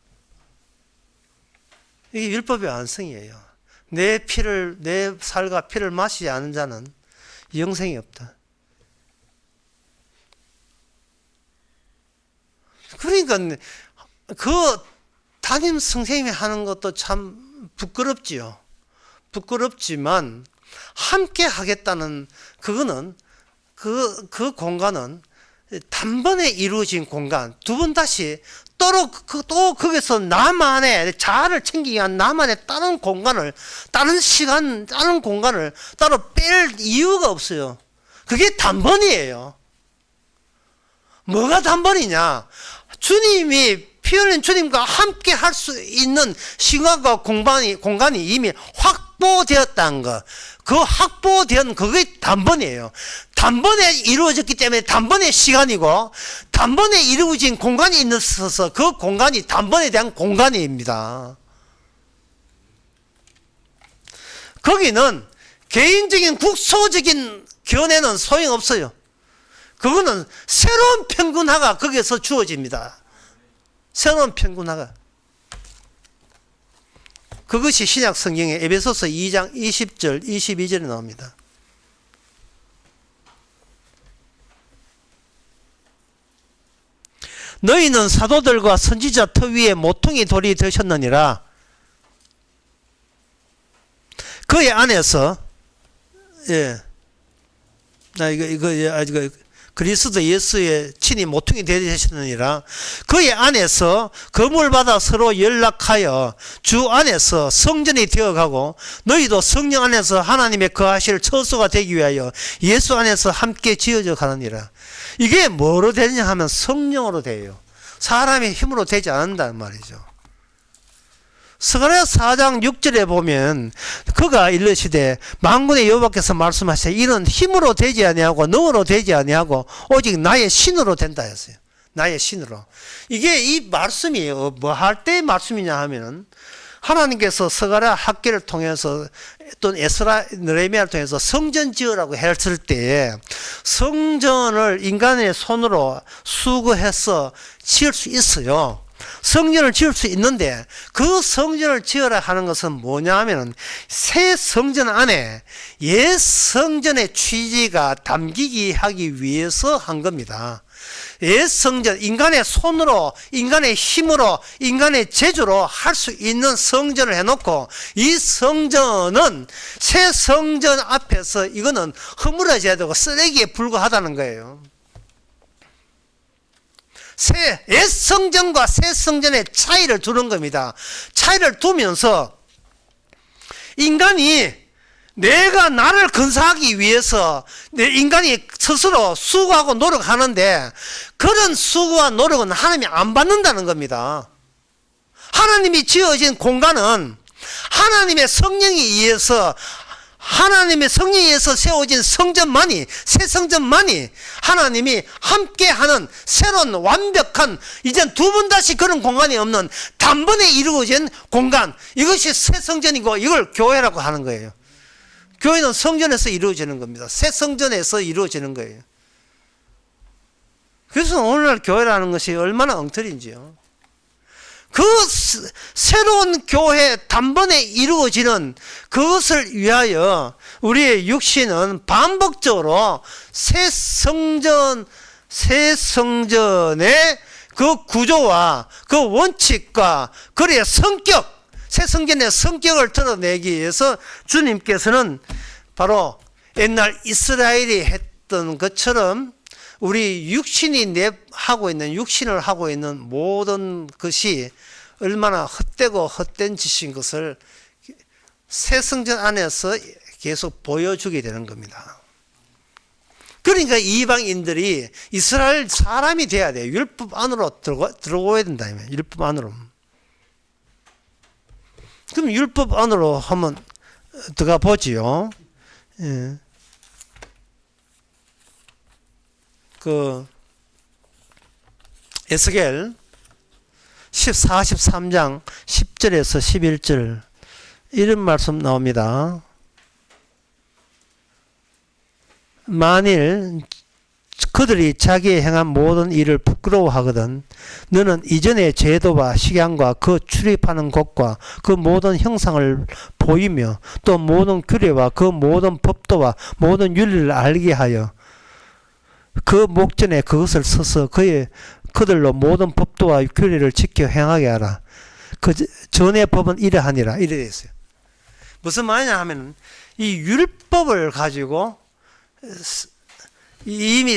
이게 율법의 완성이에요. 내 살과 피를 마시지 않은 자는 영생이 없다. 그러니까 그 담임 선생님이 하는 것도 참 부끄럽지요. 부끄럽지만 함께 하겠다는 그거는 그 공간은 단번에 이루어진 공간, 두 번 다시 또 거기서 나만의 자아를 챙기기 위한 나만의 다른 공간을, 다른 시간, 다른 공간을 따로 뺄 이유가 없어요. 그게 단번이에요. 뭐가 단번이냐? 주님이 피 흘린 주님과 함께 할 수 있는 시간과 공간이 이미 확보되었다는 것. 그 확보된 그게 단번이에요. 단번에 이루어졌기 때문에 단번의 시간이고 단번에 이루어진 공간이 있어서 그 공간이 단번에 대한 공간입니다. 거기는 개인적인 국소적인 견해는 소용없어요. 그거는 새로운 평균화가 거기에서 주어집니다. 새로운 평균화가. 그것이 신약 성경의 에베소서 2장 20절 22절에 나옵니다. 너희는 사도들과 선지자 터 위에 모퉁이 돌이 되셨느니라. 그의 안에서 그리스도 예수의 친히 모퉁이 되셨느니라. 그의 안에서 거물받아 서로 연락하여 주 안에서 성전이 되어가고 너희도 성령 안에서 하나님의 거하실 처소가 되기 위하여 예수 안에서 함께 지어져 가느니라. 이게 뭐로 되느냐 하면 성령으로 돼요. 사람의 힘으로 되지 않는다는 말이죠. 스가랴 4장 6절에 보면 그가 이르시되 만군의 여호와께서 말씀하시되 이는 힘으로 되지 아니하고 능으로 되지 아니하고 오직 나의 신으로 된다 했어요. 나의 신으로. 이게 이 말씀이 뭐 할 때의 말씀이냐 하면은 하나님께서 스가랴 학계를 통해서 또는 에스라 느헤미야를 통해서 성전 지으라고 했을 때 성전을 인간의 손으로 수거해서 지을 수 있어요. 성전을 지을 수 있는데 그 성전을 지으라 하는 것은 뭐냐 하면 새 성전 안에 옛 성전의 취지가 담기게 하기 위해서 한 겁니다. 옛 성전, 인간의 손으로, 인간의 힘으로, 인간의 재주로 할 수 있는 성전을 해놓고 이 성전은 새 성전 앞에서 이거는 허물어져야 되고 쓰레기에 불과하다는 거예요. 옛 성전과 새 성전의 차이를 두는 겁니다. 차이를 두면서 인간이 내가 나를 건사하기 위해서 인간이 스스로 수고하고 노력하는데 그런 수고와 노력은 하나님이 안 받는다는 겁니다. 하나님이 지어진 공간은 하나님의 성령에 의해서 하나님의 성령에서 세워진 성전만이, 새 성전만이 하나님이 함께하는 새로운 완벽한, 이젠 두 번 다시 그런 공간이 없는 단번에 이루어진 공간, 이것이 새 성전이고 이걸 교회라고 하는 거예요. 교회는 성전에서 이루어지는 겁니다. 새 성전에서 이루어지는 거예요. 그래서 오늘날 교회라는 것이 얼마나 엉터리인지요. 그 새로운 교회 단번에 이루어지는 그것을 위하여 우리의 육신은 반복적으로 새 성전의 그 구조와 그 원칙과 그의 성격, 새 성전의 성격을 드러내기 위해서 주님께서는 바로 옛날 이스라엘이 했던 것처럼 우리 육신을 하고 있는 모든 것이 얼마나 헛되고 헛된 짓인 것을 새 성전 안에서 계속 보여주게 되는 겁니다. 그러니까 이방인들이 이스라엘 사람이 돼야 돼요. 율법 안으로 들어오야 된다. 율법 안으로. 그럼 율법 안으로 한번 들어가 보지요. 예. 에스겔 43장 10절에서 11절 이런 말씀 나옵니다. 만일 그들이 자기의 행한 모든 일을 부끄러워하거든 너는 이전의 제도와 식양과 그 출입하는 곳과 그 모든 형상을 보이며 또 모든 규례와 그 모든 법도와 모든 윤리를 알게 하여 그 목전에 그것을 써서 그들로 모든 법도와 규례를 지켜 행하게 하라. 그 전의 법은 이러하니라. 이래 있어요. 무슨 말이냐 하면 이 율법을 가지고 이미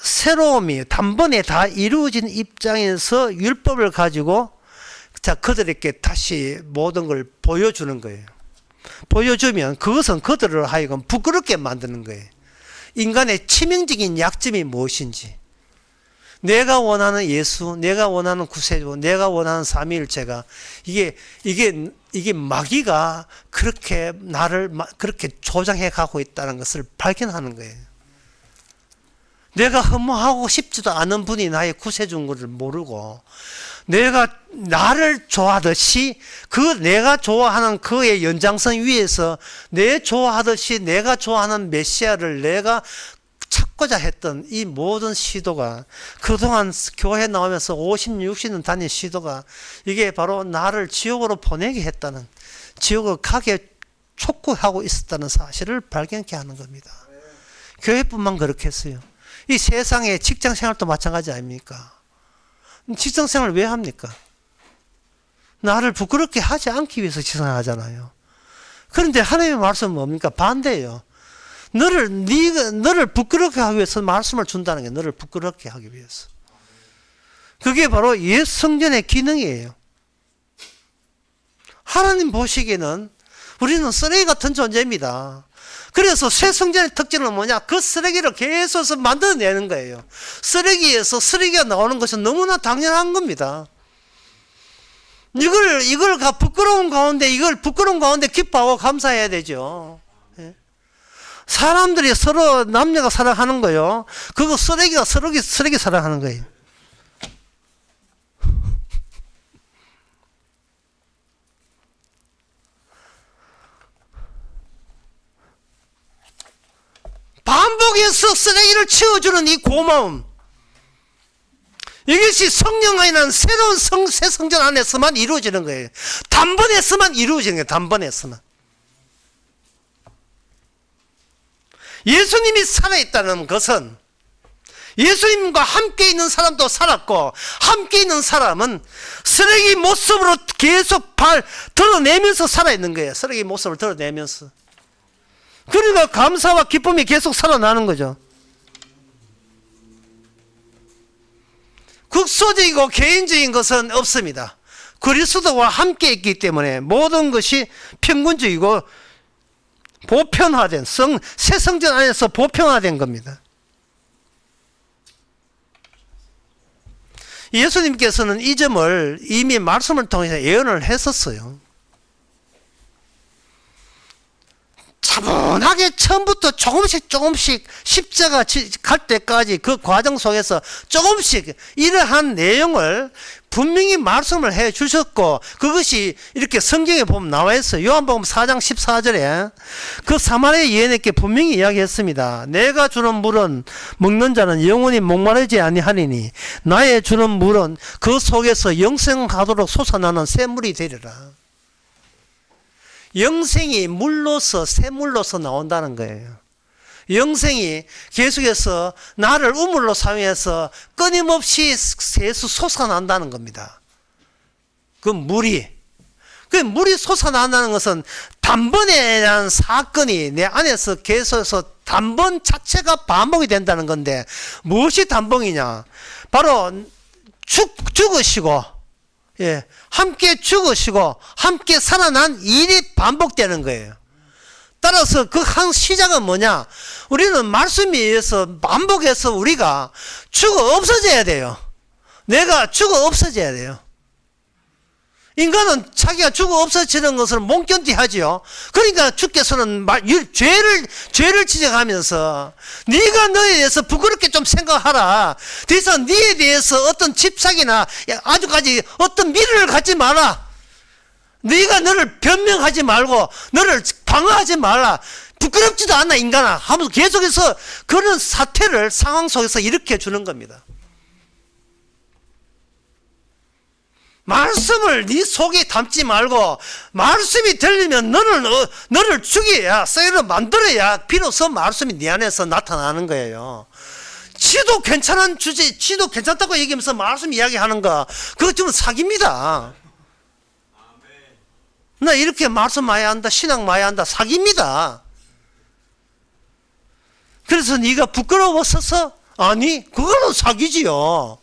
새로움이 단번에 다 이루어진 입장에서 율법을 가지고 그들에게 다시 모든 걸 보여주는 거예요. 보여주면 그것은 그들을 하여금 부끄럽게 만드는 거예요. 인간의 치명적인 약점이 무엇인지, 내가 원하는 예수, 내가 원하는 구세주, 내가 원하는 삼위일체가 이게 마귀가 그렇게 나를 그렇게 조장해 가고 있다는 것을 발견하는 거예요. 내가 흠모하고 싶지도 않은 분이 나의 구세주인 것을 모르고 내가 나를 좋아하듯이 내가 좋아하는 그의 연장선 위에서 좋아하듯이 내가 좋아하는 메시아를 내가 찾고자 했던 이 모든 시도가 그동안 교회 나오면서 50, 60년 다닌 시도가 이게 바로 나를 지옥으로 보내게 했다는, 지옥을 가게 촉구하고 있었다는 사실을 발견케 하는 겁니다. 교회뿐만 그렇겠어요. 이 세상의 직장생활도 마찬가지 아닙니까? 직장생활 왜 합니까? 나를 부끄럽게 하지 않기 위해서 직장하잖아요. 그런데 하나님의 말씀은 뭡니까? 반대예요. 너를 부끄럽게 하기 위해서 말씀을 준다는 게 너를 부끄럽게 하기 위해서. 그게 바로 옛 성전의 기능이에요. 하나님 보시기에는 우리는 쓰레기 같은 존재입니다. 그래서 새 성전의 특징은 뭐냐? 그 쓰레기를 계속 만들어내는 거예요. 쓰레기에서 쓰레기가 나오는 것은 너무나 당연한 겁니다. 이걸 부끄러운 가운데 기뻐하고 감사해야 되죠. 예? 사람들이 서로 남녀가 사랑하는 거요. 그거 쓰레기가 쓰레기 사랑하는 거예요. 반복해서 쓰레기를 치워주는 이 고마움, 이것이 성령 안에 난 새로운 새 성전 안에서만 이루어지는 거예요. 단번에서만 이루어지는 거예요. 단번에서만. 예수님이 살아있다는 것은 예수님과 함께 있는 사람도 살았고, 함께 있는 사람은 쓰레기 모습으로 계속 드러내면서 살아있는 거예요. 쓰레기 모습을 드러내면서. 그러니까 감사와 기쁨이 계속 살아나는 거죠. 국소적이고 개인적인 것은 없습니다. 그리스도와 함께 있기 때문에 모든 것이 평균적이고 보편화된 새 성전 안에서 보편화된 겁니다. 예수님께서는 이 점을 이미 말씀을 통해서 예언을 했었어요. 처음부터 조금씩 십자가 갈 때까지 그 과정 속에서 조금씩 이러한 내용을 분명히 말씀을 해 주셨고, 그것이 이렇게 성경에 보면 나와 있어요. 요한복음 4장 14절에 그 사마리아 여인에게 분명히 이야기했습니다. 내가 주는 물은 먹는 자는 영원히 목마르지 아니하리니 나의 주는 물은 그 속에서 영생하도록 솟아나는 샘물이 되리라. 영생이 물로서 샘물로서 나온다는 거예요. 영생이 계속해서 나를 우물로 사용해서 끊임없이 계속 솟아난다는 겁니다. 그 물이 솟아난다는 것은 단번에 대한 사건이 내 안에서 계속해서 단번 자체가 반복이 된다는 건데, 무엇이 단번이냐? 바로 죽으시고, 함께 죽으시고 함께 살아난 일이 반복되는 거예요. 따라서 그 한 시작은 뭐냐? 우리는 말씀에 의해서 반복해서 우리가 죽어 없어져야 돼요. 내가 죽어 없어져야 돼요. 인간은 자기가 죽어 없어지는 것을 몽견디 하지요. 그러니까 주께서는 죄를 지적하면서 네가 너에 대해서 부끄럽게 좀 생각하라. 더 이상 네에 대해서 어떤 집착이나 아주까지 어떤 미련을 갖지 마라. 네가 너를 변명하지 말고 너를 방어하지 말라. 부끄럽지도 않아 인간아 하면서 계속해서 그런 사태를 상황 속에서 일으켜 주는 겁니다. 말씀을 네 속에 담지 말고 말씀이 들리면 너를 죽여야 썩이로 만들어야 비로소 말씀이 네 안에서 나타나는 거예요. 지도 괜찮은 주제, 지도 괜찮다고 얘기하면서 말씀 이야기하는 거, 그거 좀 사기입니다. 나 이렇게 말씀 많이 한다, 신앙 많이 한다, 사기입니다. 그래서 네가 부끄러워서서, 아니 그거는 사기지요.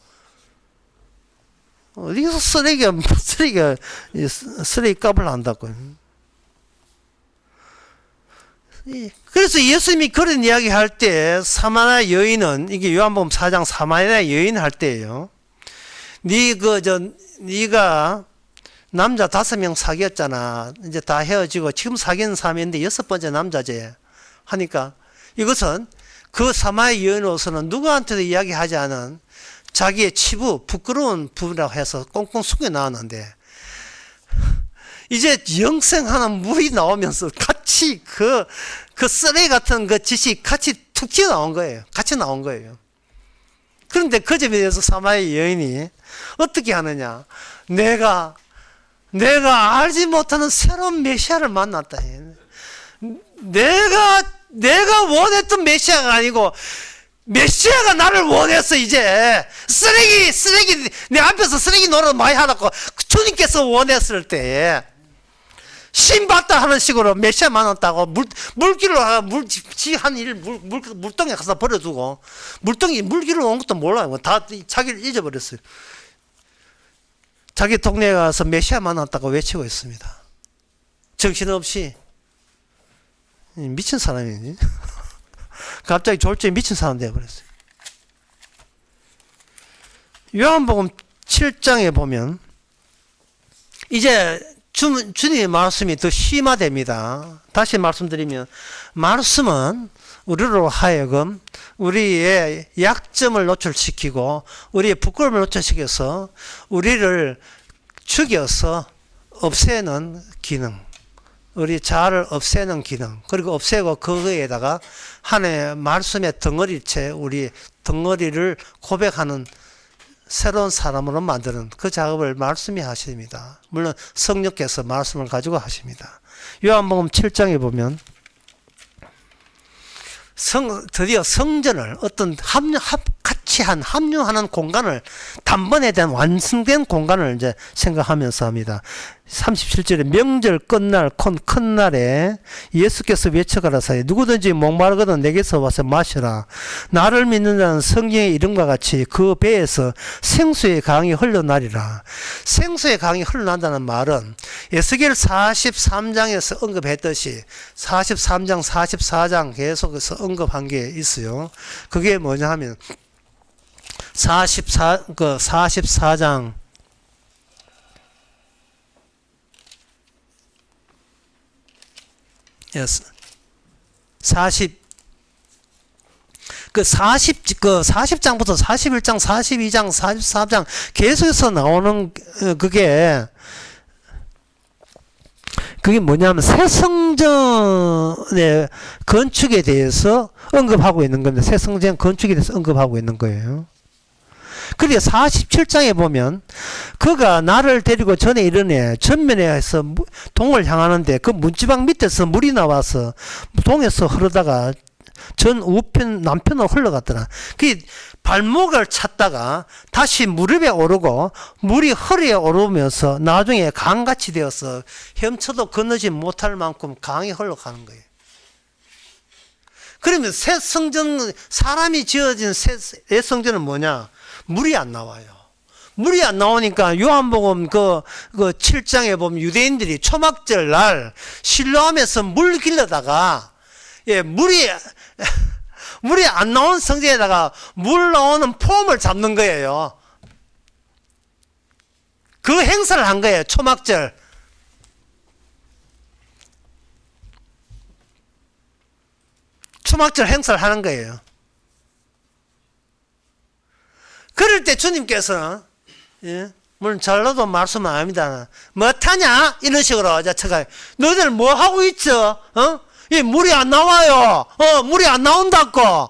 어디서 쓰레기 값을 한다고. 그래서 예수님이 그런 이야기 할 때, 사마리아 여인은, 이게 요한복음 4장 사마리아 여인 할 때예요. 네가 남자 5명 사귀었잖아. 이제 다 헤어지고 지금 사귀는 사람인데 6번째 남자제 하니까, 이것은 그 사마리아 여인으로서는 누구한테도 이야기하지 않은 자기의 치부, 부끄러운 부분이라고 해서 꽁꽁 숨겨 나왔는데, 이제 영생하는 물이 나오면서 같이 그 쓰레기 같은 그 짓이 같이 툭 튀어나온 거예요. 같이 나온 거예요. 그런데 그 점에 대해서 사마리아 여인이 어떻게 하느냐? 내가 알지 못하는 새로운 메시아를 만났다. 내가 원했던 메시아가 아니고 메시아가 나를 원했어. 이제 쓰레기 내 앞에서 쓰레기 노릇 많이 하라고 주님께서 원했을 때 신받다 하는 식으로 메시아 만났다고 물길로 물동에 가서 버려두고, 물길로 온 것도 몰라요. 다 자기를 잊어버렸어요. 자기 동네에 가서 메시아 만났다고 외치고 있습니다. 정신없이. 미친 사람이니. 갑자기 졸지에 미친 사람 되어버렸어요. 요한복음 7장에 보면 이제 주님의 말씀이 더 심화됩니다. 다시 말씀드리면, 말씀은 우리로 하여금 우리의 약점을 노출시키고 우리의 부끄러움을 노출시켜서 우리를 죽여서 없애는 기능, 우리 자아를 없애는 기능, 그리고 없애고 그거에다가 하나의 말씀의 덩어리체, 우리 덩어리를 고백하는 새로운 사람으로 만드는 그 작업을 말씀이 하십니다. 물론 성령께서 말씀을 가지고 하십니다. 요한복음 7장에 보면 드디어 성전을 어떤 같이 합류하는 공간을, 단번에 대한 완성된 공간을 이제 생각하면서 합니다. 37절에 명절 끝날 큰 날에 예수께서 외쳐가라사대 누구든지 목마르거든 내게서 와서 마시라. 나를 믿는 자는 성경의 이름과 같이 그 배에서 생수의 강이 흘러나리라. 생수의 강이 흘러난다는 말은 에스겔 43장에서 언급했듯이 43장 44장 계속해서 언급한 게 있어요. 그게 뭐냐 하면 44장 44장 40장부터 41장, 42장, 44장 계속해서 나오는 그게 뭐냐면 새 성전의 건축에 대해서 언급하고 있는 겁니다. 새 성전 건축에 대해서 언급하고 있는 거예요. 그리고 47장에 보면 그가 나를 데리고 전에 이르네 전면에서 동을 향하는데 그 문지방 밑에서 물이 나와서 동에서 흐르다가 전 우편 남편으로 흘러갔더라. 그 발목을 찼다가 다시 무릎에 오르고 물이 허리에 오르면서 나중에 강같이 되어서 헤엄쳐도 건너지 못할 만큼 강이 흘러가는 거예요. 그러면 새 성전, 사람이 지어진 새 성전은 뭐냐? 물이 안 나와요. 물이 안 나오니까 요한복음 그 7장에 보면 유대인들이 초막절 날 실로암에서 물 길러다가 물이 안 나온 성전에다가 물 나오는 폼을 잡는 거예요. 그 행사를 한 거예요. 초막절. 초막절 행사를 하는 거예요. 그럴 때 주님께서는 물론 잘라도 말씀 안 합니다. 뭐하냐? 이런 식으로 제가 너희들 뭐 하고 있죠? 이 물이 안 나와요. 물이 안 나온다고.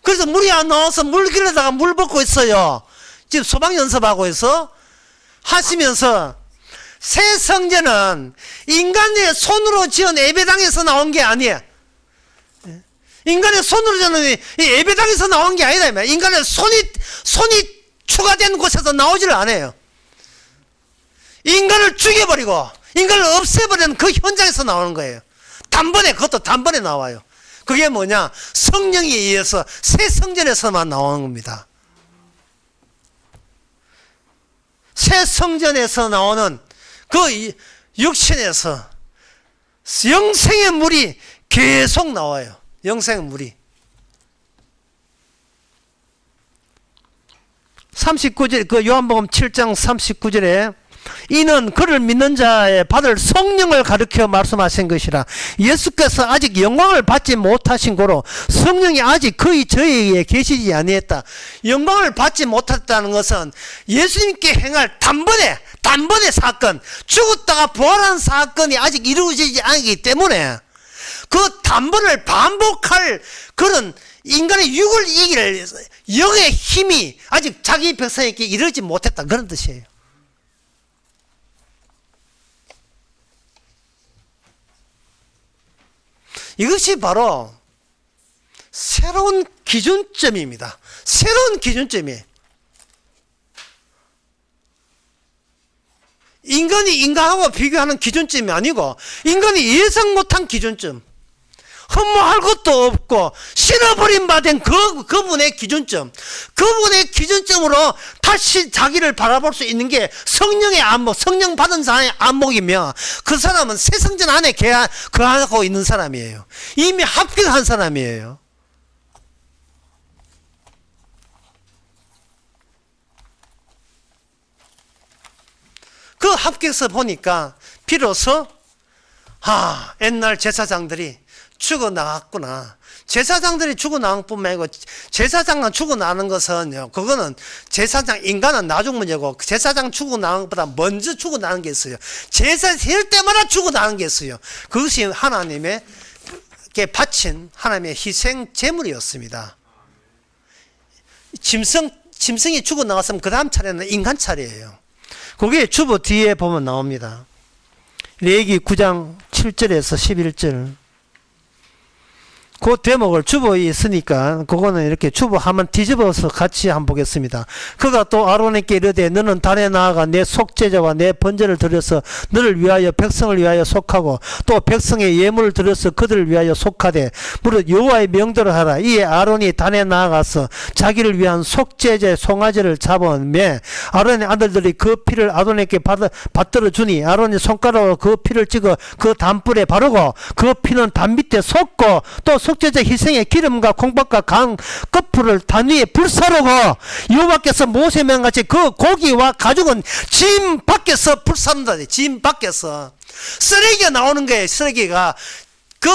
그래서 물이 안 나와서 물 길러다가 물 붓고 있어요. 지금 소방 연습하고 있어 하시면서 새 성전은 인간의 손으로 지은 예배당에서 나온 게 아니에요. 인간의 손으로 지은 이 예배당에서 나온 게 아니다. 인간의 손이 추가된 곳에서 나오지를 않아요. 인간을 죽여버리고 인간을 없애버리는 그 현장에서 나오는 거예요. 그것도 단번에 나와요. 그게 뭐냐? 성령에 의해서 새 성전에서만 나오는 겁니다. 새 성전에서 나오는 그 육신에서 영생의 물이 계속 나와요. 영생의 물이. 39절, 그 요한복음 7장 39절에 이는 그를 믿는 자의 받을 성령을 가르쳐 말씀하신 것이라. 예수께서 아직 영광을 받지 못하신 고로 성령이 아직 거의 저희에게 계시지 아니했다. 영광을 받지 못했다는 것은 예수님께 행할 단번에 사건, 죽었다가 부활한 사건이 아직 이루어지지 않기 때문에 그 단번을 반복할 그런 인간의 육을 이길 영의 힘이 아직 자기 백성에게 이르지 못했다, 그런 뜻이에요. 이것이 바로 새로운 기준점입니다. 새로운 기준점이에요. 인간이 인간하고 비교하는 기준점이 아니고 인간이 예상 못한 기준점, 흠모할 것도 없고 실어버린 바 된 그분의 기준점, 그분의 기준점으로 다시 자기를 바라볼 수 있는 게 성령의 안목, 성령 받은 자의 안목이며 그 사람은 새 성전 안에 거하고 있는 사람이에요. 이미 합격한 사람이에요. 그 합격서 보니까 비로소 옛날 제사장들이 죽어나갔구나. 제사장들이 죽어나간 뿐만 아니고 제사장만 죽어나는 것은 그거는 제사장, 인간은 나중 문제고 제사장 죽어나는 것보다 먼저 죽어나는 게 있어요. 제사 될 때마다 죽어나는 게 있어요. 그것이 하나님께 바친 하나님의 희생 제물이었습니다. 짐승이 죽어나갔으면 그 다음 차례는 인간 차례예요. 그게 주보 뒤에 보면 나옵니다. 레위기 9장 7절에서 11절. 그 대목을 주보에 있으니까 그거는 이렇게 주보 한번 뒤집어서 같이 한번 보겠습니다. 그가 또 아론에게 이르되 너는 단에 나아가 내 속죄제와 내 번제를 드려서 너를 위하여 백성을 위하여 속하고 또 백성의 예물을 드려서 그들을 위하여 속하되 무릇 여호와의 명대로 하라. 이에 아론이 단에 나아가서 자기를 위한 속죄제 송아지를 잡으매 아론의 아들들이 그 피를 아론에게 받들어 주니 아론이 손가락으로 그 피를 찍어 그 단불에 바르고 그 피는 단 밑에 쏟고 또 속죄제 희생의 기름과 콩밥과 강 끝풀을 단 위에 불사르고 여호와께서 모세 명같이 그 고기와 가죽은 짐 밖에서 불사른다. 짐 밖에서 쓰레기가 나오는 거예요. 쓰레기가 그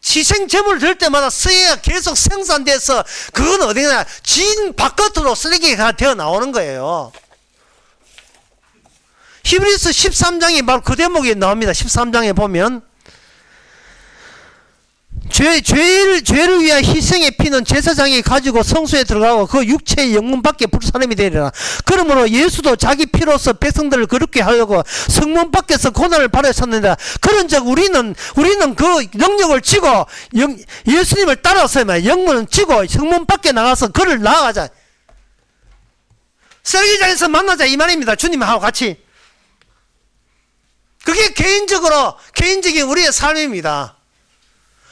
희생 제물 들 때마다 쓰레기가 계속 생산돼서 그건 어디나 진 바깥으로 쓰레기가 되어 나오는 거예요. 히브리서 13장이 바로 그 대목이 나옵니다. 13장에 보면 죄를 위한 희생의 피는 제사장이 가지고 성소에 들어가고 그 육체의 영문 밖에 불 사람이 되리라. 그러므로 예수도 자기 피로서 백성들을 그렇게 하려고 성문 밖에서 고난을 받으셨는데, 그런즉 우리는 그 능력을 지고 예수님을 따라서 영문을 지고 성문 밖에 나가서 그를 나아가자. 쓰레기장에서 만나자 이 말입니다. 주님하고 같이. 그게 개인적인 우리의 삶입니다.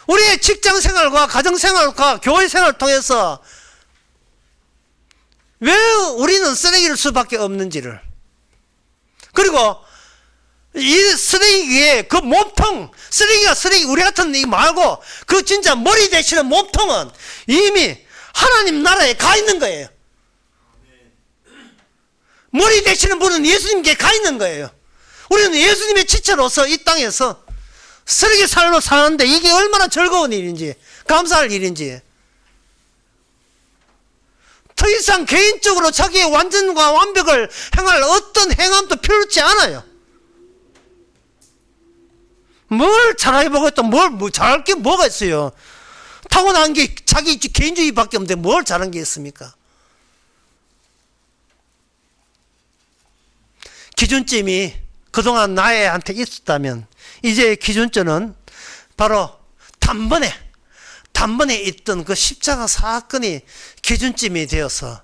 우리의 직장 생활과 가정 생활과 교회 생활을 통해서 왜 우리는 쓰레기일 수밖에 없는지를, 그리고 이 쓰레기에 그 몸통, 쓰레기 우리 같은 이 말고 그 진짜 머리 대신에 몸통은 이미 하나님 나라에 가 있는 거예요. 머리 대신에 분은 예수님께 가 있는 거예요. 우리는 예수님의 지체로서 이 땅에서 쓰레기 삶을 사는데 이게 얼마나 즐거운 일인지, 감사할 일인지. 더 이상 개인적으로 자기의 완전과 완벽을 행할 어떤 행함도 필요치 않아요. 뭘 잘하게 보고 또 뭘 잘할 게 뭐가 있어요. 타고난 게 자기 개인주의밖에 없는데 뭘 잘한 게 있습니까? 기준점이 그동안 나한테 있었다면 이제 기준점은 바로 단번에 있던 그 십자가 사건이 기준점이 되어서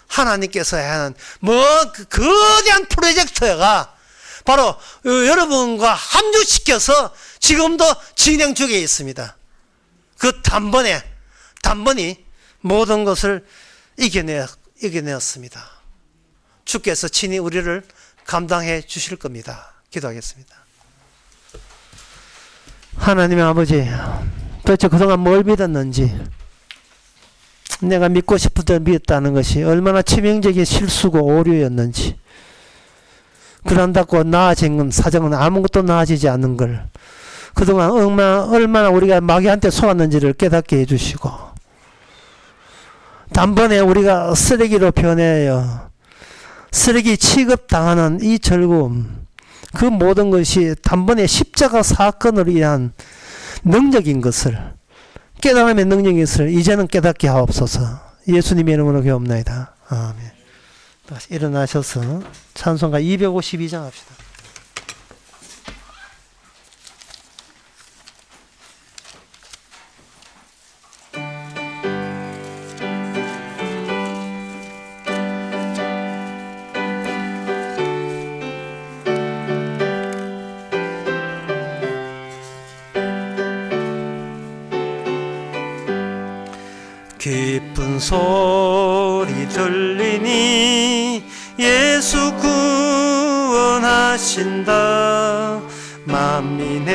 하나님께서 하는 그 거대한 프로젝트가 바로 여러분과 합류시켜서 지금도 진행 중에 있습니다. 그 단번이 모든 것을 이겨내었습니다. 주께서 친히 우리를 감당해 주실 겁니다. 기도하겠습니다. 하나님의 아버지, 도대체 그동안 뭘 믿었는지, 내가 믿고 싶을 때 믿었다는 것이 얼마나 치명적인 실수고 오류였는지, 그런다고 나아진 건 사정은 아무것도 나아지지 않는 걸 그동안 얼마나 우리가 마귀한테 속았는지를 깨닫게 해주시고, 단번에 우리가 쓰레기로 변해요. 쓰레기 취급당하는 이 즐거움, 그 모든 것이 단번에 십자가 사건으로 인한 능력인 것을, 깨달음의 능력인 것을 이제는 깨닫게 하옵소서. 예수님의 이름으로 기도합나이다. 아멘. 다시 일어나셔서 찬송가 252장 합시다. 기쁜 소리 들리니 예수 구원하신다. 만민에게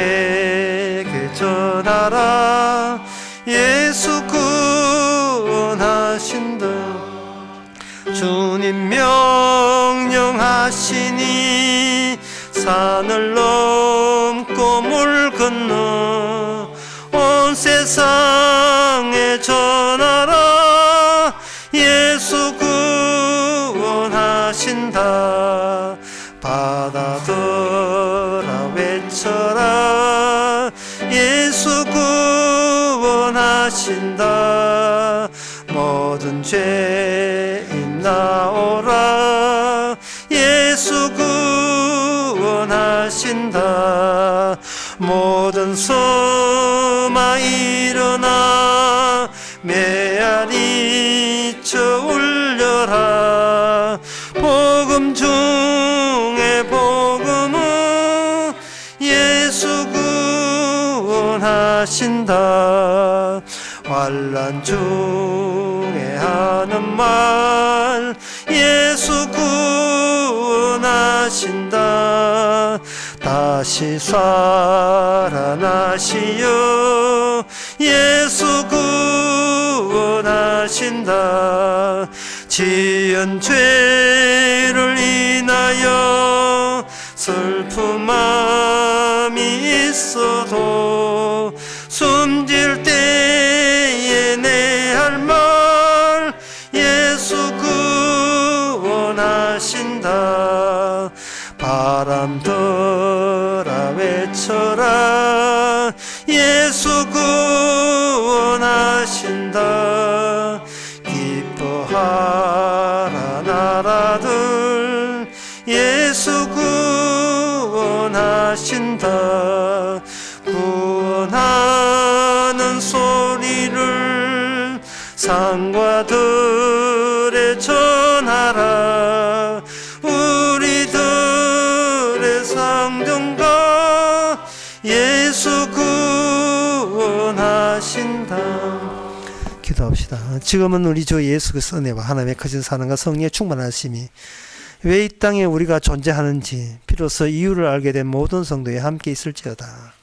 전하라. 예수 구원하신다. 주님 명령하시니 산을 넘고 물 건너 온 세상에 전하라. 예수 구원하신다. 받아들라 외쳐라. 예수 구원하신다. 모든 죄인 나오라. 예수 구원하신다. 모든 소마 일어나 메아리 쳐 울려라. 복음 중에 복음은 예수 구원하신다. 환난 중에 하는 말 예수 구원하신다. 다시 살아나시어 예수 구원하신다. 지은 죄를 인하여 슬픔함이 있어도 숨질 때에 내 할 말 예수 구원하신다. 바람들아 외쳐라 예수 구원하신다. 기뻐하라 나라들 예수 구원하신다. 구원하는 소리를 산과 들에 전하라. 우리들의 상정가 예수 구원하신다. 기도합시다. 지금은 우리 주 예수 그리스도의 은혜와 하나님의 크신 사랑과 성령의 충만하심이 왜 이 땅에 우리가 존재하는지 비로소 이유를 알게 된 모든 성도에 함께 있을지어다.